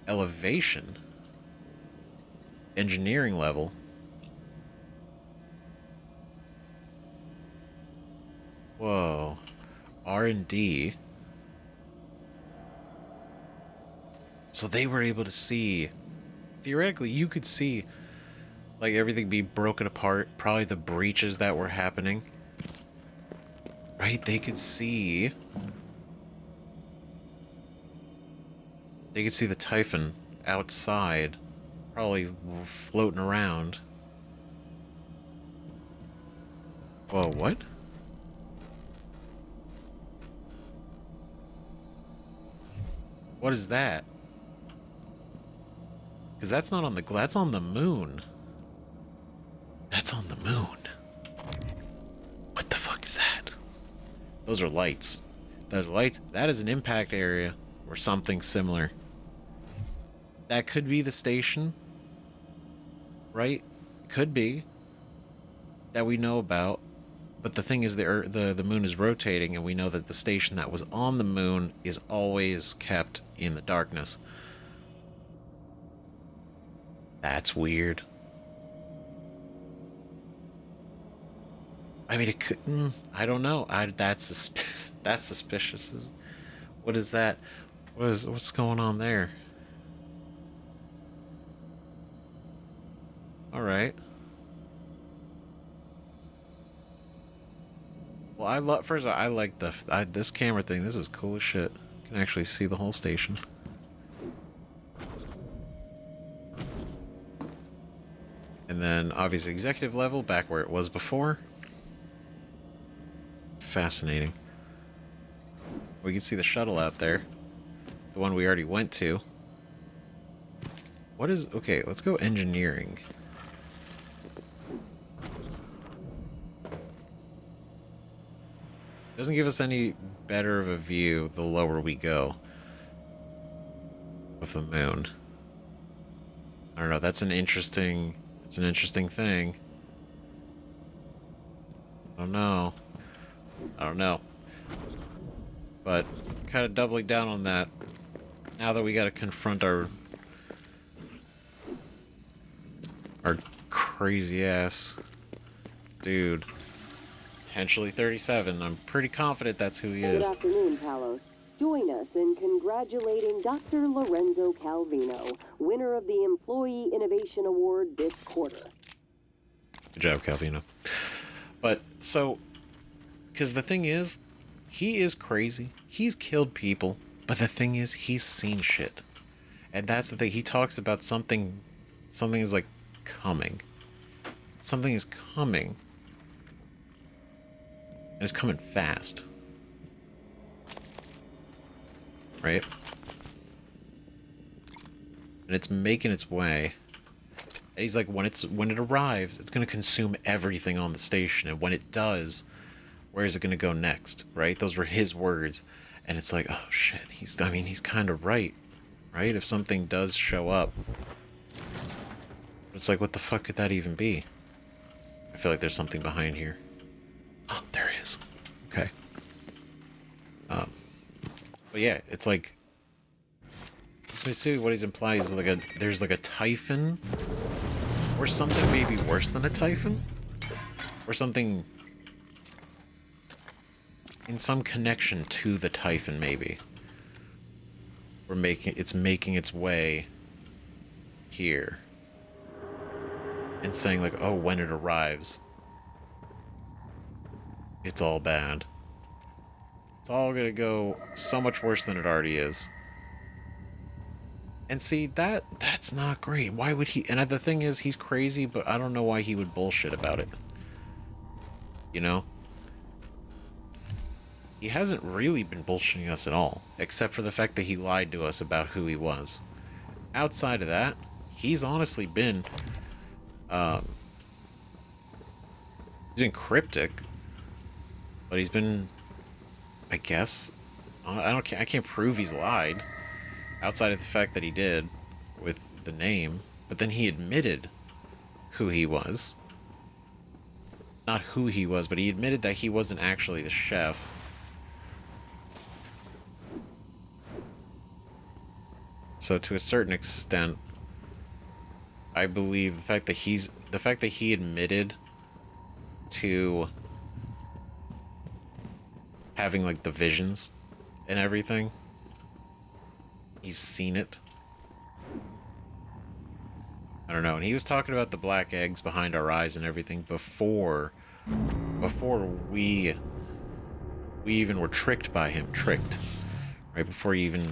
Elevation. Engineering level. Whoa. R&D. So they were able to see... Theoretically, you could see, like, everything be broken apart. Probably the breaches that were happening. Right? They could see... They could see the Typhon outside. Probably floating around. Whoa, what? What is that? Because that's not on the... That's on the moon. That's on the moon. What the fuck is that? Those are lights. Those lights... That is an impact area. Or something similar. That could be the station. Right? Could be. That we know about. But the thing is, the moon is rotating, and we know that the station that was on the moon is always kept in the darkness. That's weird. I mean, it could... I don't know. That's suspicious. What is that? What's going on there? All right. Well, I like this camera thing. This is cool as shit. You can actually see the whole station. And then, obviously, executive level, back where it was before. Fascinating. We can see the shuttle out there. The one we already went to. What is... Okay, let's go engineering. Doesn't give us any better of a view the lower we go of the moon. I don't know, that's an interesting thing. I don't know. But kind of doubling down on that, now that we got to confront our crazy ass dude, potentially 37. I'm pretty confident that's who he Good is. afternoon, Talos. Join us in congratulating Dr. Lorenzo Calvino, winner of the Employee Innovation Award this quarter. Good job, Calvino. But, so, because the thing is, he is crazy. He's killed people. But the thing is, he's seen shit. And that's the thing. He talks about something is like coming. Something is coming. And it's coming fast. Right? And it's making its way. And he's like, when it arrives, it's gonna consume everything on the station, and when it does, where is it gonna go next? Right? Those were his words. And it's like, oh shit, he's kind of right. Right? If something does show up. It's like, what the fuck could that even be? I feel like there's something behind here. Oh, there it is. Okay. But yeah, it's like, let me see what he's implying is like there's like a typhon or something maybe worse than a typhon or something in some connection to the typhon maybe. It's making its way here and saying like, oh, when it arrives, it's all bad. It's all gonna go so much worse than it already is. And see, that's not great. Why would he? And the thing is, he's crazy, but I don't know why he would bullshit about it. You know? He hasn't really been bullshitting us at all, except for the fact that he lied to us about who he was. Outside of that, he's honestly been, he's been cryptic, but he's been, I guess, I can't prove he's lied, outside of the fact that he did with the name, but then he admitted who he was. Not who he was, but he admitted that he wasn't actually the chef. So to a certain extent, I believe the fact that he admitted to having like the visions and everything. He's seen it. I don't know. And he was talking about the black eggs behind our eyes and everything before we even were tricked by him. Tricked. Right before even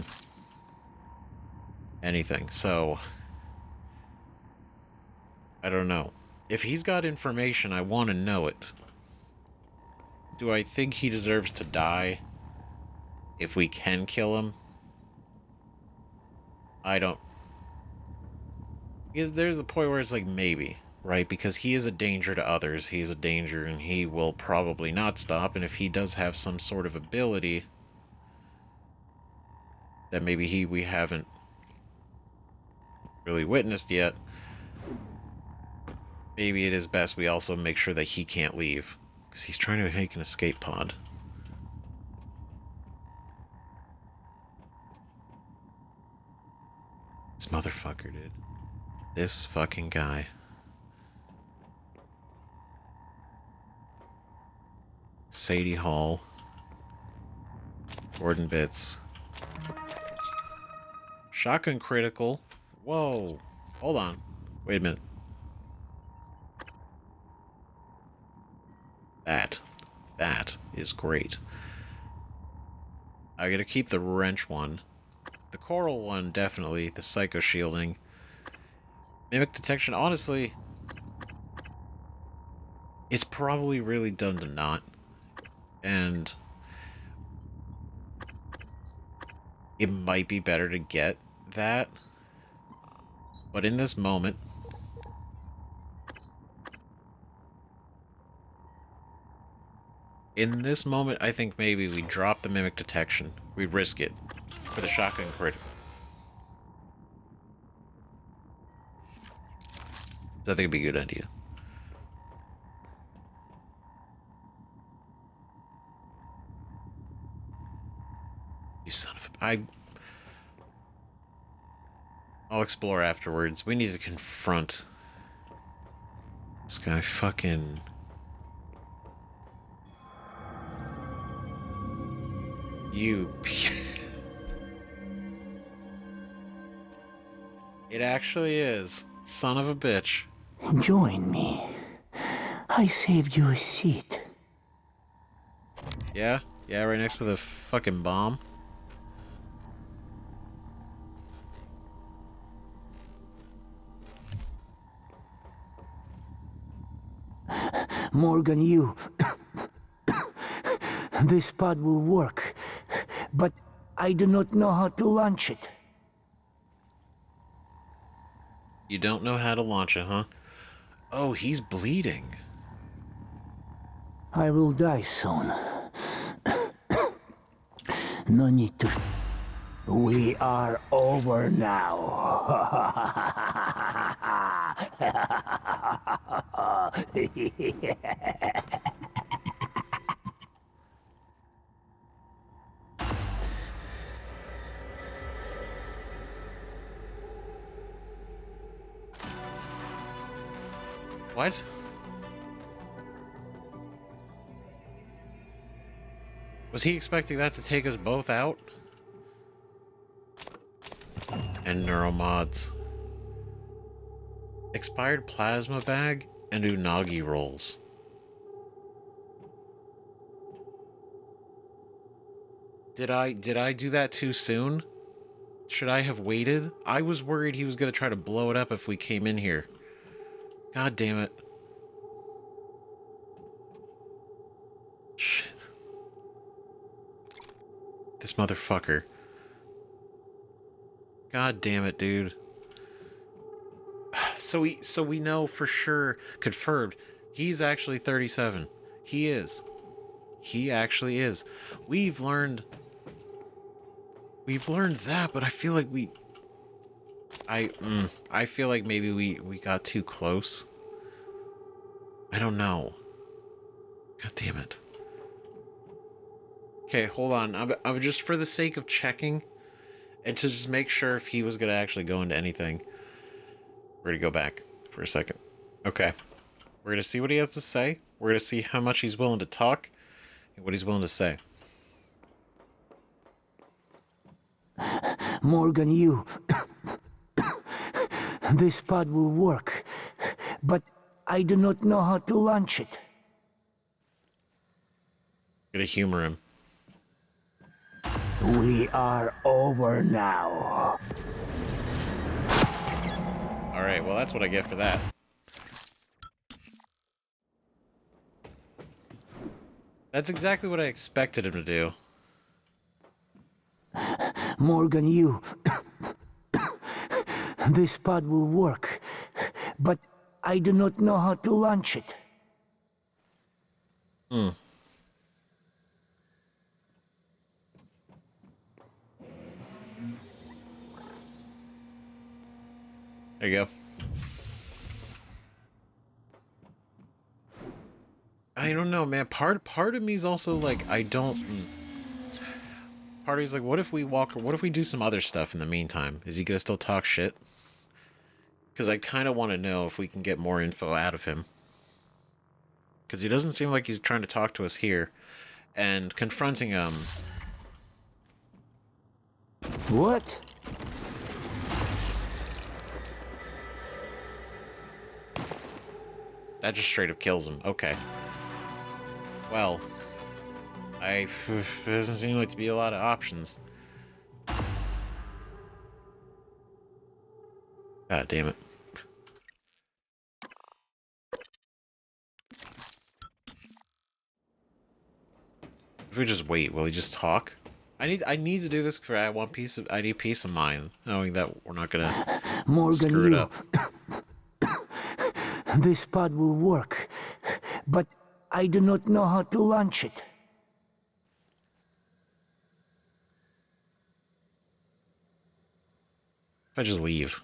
anything. So I don't know. If he's got information, I want to know it. Do I think he deserves to die if we can kill him? I don't. Because there's a point where it's like maybe, right? Because he is a danger to others. He is a danger and he will probably not stop. And if he does have some sort of ability that maybe we haven't really witnessed yet, maybe it is best we also make sure that he can't leave. Because he's trying to make an escape pod. This motherfucker, dude. This fucking guy. Sadie Hall. Gordon Bits. Shotgun critical. Whoa. Hold on. Wait a minute. That is great. I gotta keep the wrench one. The coral one, definitely. The psycho shielding. Mimic detection, honestly, it's probably really dumb to not. And it might be better to get that. But in this moment, I think maybe we drop the mimic detection. We risk it for the shotgun crit. So I think it'd be a good idea. I'll explore afterwards. We need to confront this guy. Fucking. You. It actually is. Son of a bitch. Join me. I saved you a seat. Yeah? Yeah, right next to the fucking bomb. Morgan, you... This pod will work, but I do not know how to launch it. You don't know how to launch it, huh? Oh, he's bleeding. I will die soon. No need to... We are over now. What? Was he expecting that to take us both out? And neuromods. Expired plasma bag and unagi rolls. Did I do that too soon? Should I have waited? I was worried he was gonna try to blow it up if we came in here. God damn it. Shit. This motherfucker. God damn it, dude. So we know for sure, confirmed, he's actually 37. He is. He actually is. We've learned that, but I feel like I feel like maybe we got too close. I don't know. God damn it. Okay, hold on. I'm just for the sake of checking and to just make sure if he was going to actually go into anything. We're going to go back for a second. Okay. We're going to see what he has to say. We're going to see how much he's willing to talk and what he's willing to say. Morgan, you... This pod will work, but I do not know how to launch it. Gonna humor him. We are over now. Alright, well that's what I get for that. That's exactly what I expected him to do. Morgan, you... This pod will work, but I do not know how to launch it. There you go. I don't know, man. Part of me is also like, I don't... Part of me's like, what if we do some other stuff in the meantime? Is he gonna still talk shit? Because I kind of want to know if we can get more info out of him. Because he doesn't seem like he's trying to talk to us here. And confronting him... What? That just straight up kills him. Okay. Well... there doesn't seem like to be a lot of options. God damn it. If we just wait, will he just talk? I need to do this because I need peace of mind, knowing that we're not gonna Morgan, screw it up. This pod will work, but I do not know how to launch it. If I just leave.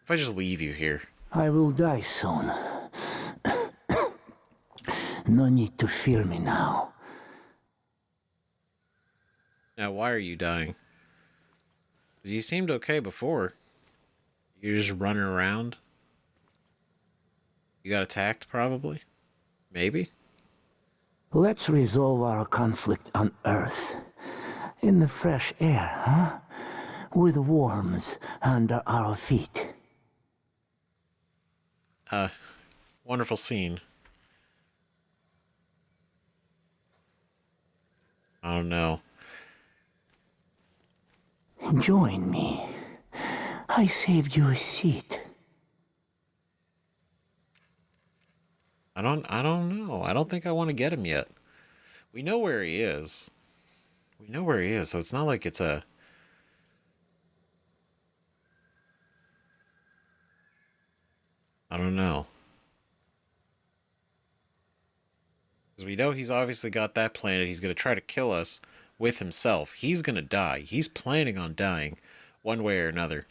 If I just leave you here. I will die soon. No need to fear me now. Now, why are you dying? 'Cause you seemed okay before. You're just running around. You got attacked, probably? Maybe? Let's resolve our conflict on Earth. In the fresh air, huh? With worms under our feet. Wonderful scene. I don't know. Join me. I saved you a seat. I don't know. I don't think I want to get him yet. We know where he is. So it's not like it's a... I don't know. Because we know he's obviously got that planet. He's going to try to kill us with himself. He's going to die. He's planning on dying one way or another.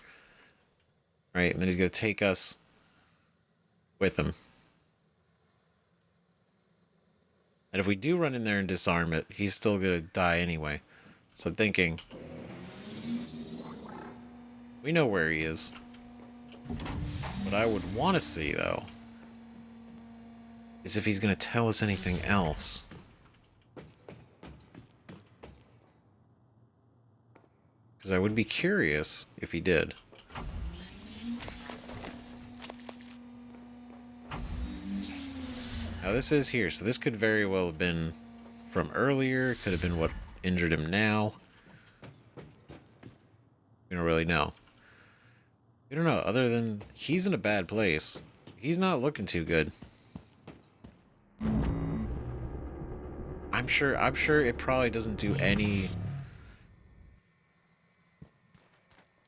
Right? And then he's going to take us with him. And if we do run in there and disarm it, he's still going to die anyway. So I'm thinking... we know where he is. What I would want to see, though, is if he's going to tell us anything else. Because I would be curious if he did. Now this is here, so this could very well have been from earlier. Could have been what injured him now. We don't really know. We don't know, other than he's in a bad place. He's not looking too good. I'm sure it probably doesn't do any...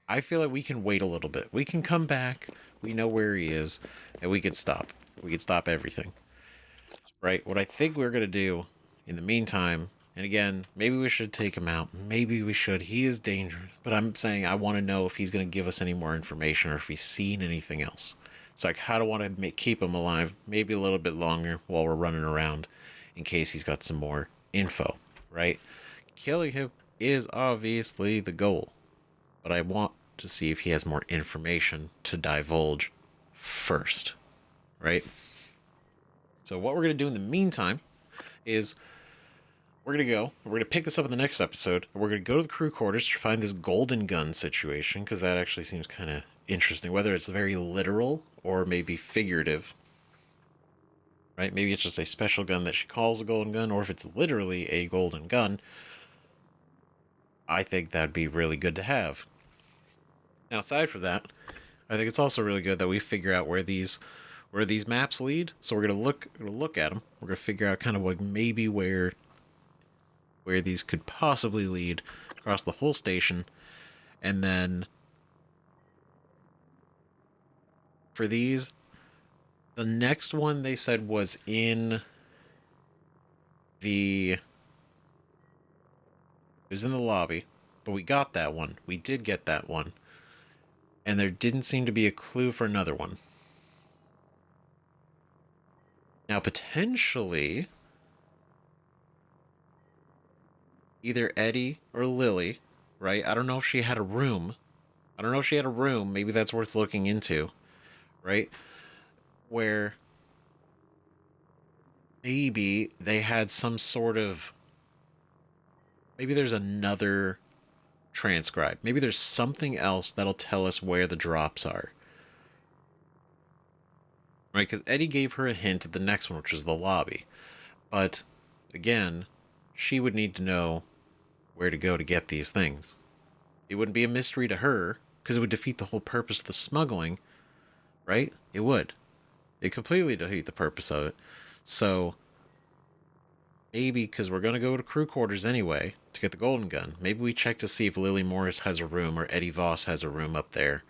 I feel like we can wait a little bit. We can come back, we know where he is, and we could stop. We could stop everything. Right? What I think we're going to do in the meantime, and again, maybe we should take him out. Maybe we should. He is dangerous. But I'm saying I want to know if he's going to give us any more information or if he's seen anything else. So I kind of want to keep him alive maybe a little bit longer while we're running around in case he's got some more info, right? Killing him is obviously the goal. But I want to see if he has more information to divulge first, right? So what we're going to do in the meantime is we're going to pick this up in the next episode. We're going to go to the crew quarters to find this golden gun situation, because that actually seems kind of interesting, whether it's very literal or maybe figurative, right? Maybe it's just a special gun that she calls a golden gun, or if it's literally a golden gun. I think that'd be really good to have. Now, aside from that, I think it's also really good that we figure out where these maps lead. So we're gonna look at them. We're gonna figure out kind of like maybe where these could possibly lead across the whole station, and then for these, the next one they said was in the... it was in the lobby, but we got that one. We did get that one. And there didn't seem to be a clue for another one. Now, potentially, either Eddie or Lily, right? I don't know if she had a room. Maybe that's worth looking into, right? Where maybe they had some sort of... maybe there's another transcribe. Maybe there's something else that'll tell us where the drops are. Right? Because Eddie gave her a hint at the next one, which is the lobby. But, again, she would need to know where to go to get these things. It wouldn't be a mystery to her, because it would defeat the whole purpose of the smuggling. Right? It would. It completely defeat the purpose of it. So, maybe, because we're going to go to crew quarters anyway to get the golden gun, maybe we check to see if Lily Morris has a room or Eddie Voss has a room up there.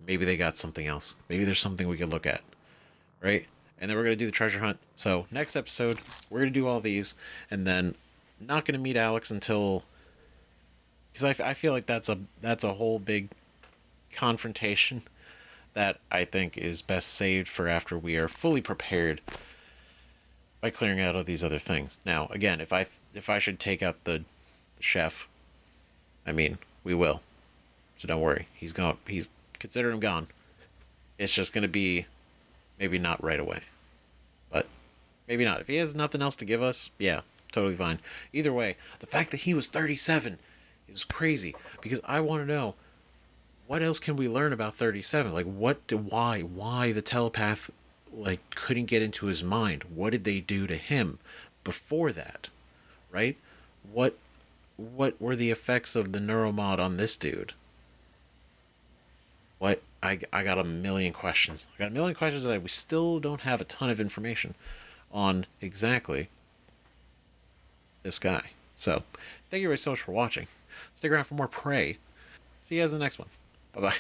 Maybe they got something else. Maybe there's something we could look at. Right? And then we're going to do the treasure hunt. So, next episode, we're going to do all these, and then not going to meet Alex until... because I feel like that's a whole big confrontation that I think is best saved for after we are fully prepared by clearing out all these other things. Now, again, if I should take out the chef, I mean, we will. So don't worry. He's gone. He's consider him gone. It's just gonna be maybe not right away. But maybe not. If he has nothing else to give us, yeah, totally fine. Either way, the fact that he was 37 is crazy because I want to know what else can we learn about 37? Like why the telepath like couldn't get into his mind? What did they do to him before that? Right? What were the effects of the neuromod on this dude? What I got a million questions. I got a million questions that we still don't have a ton of information on exactly this guy. So, thank you guys so much for watching. Stick around for more Prey. See you guys in the next one. Bye-bye.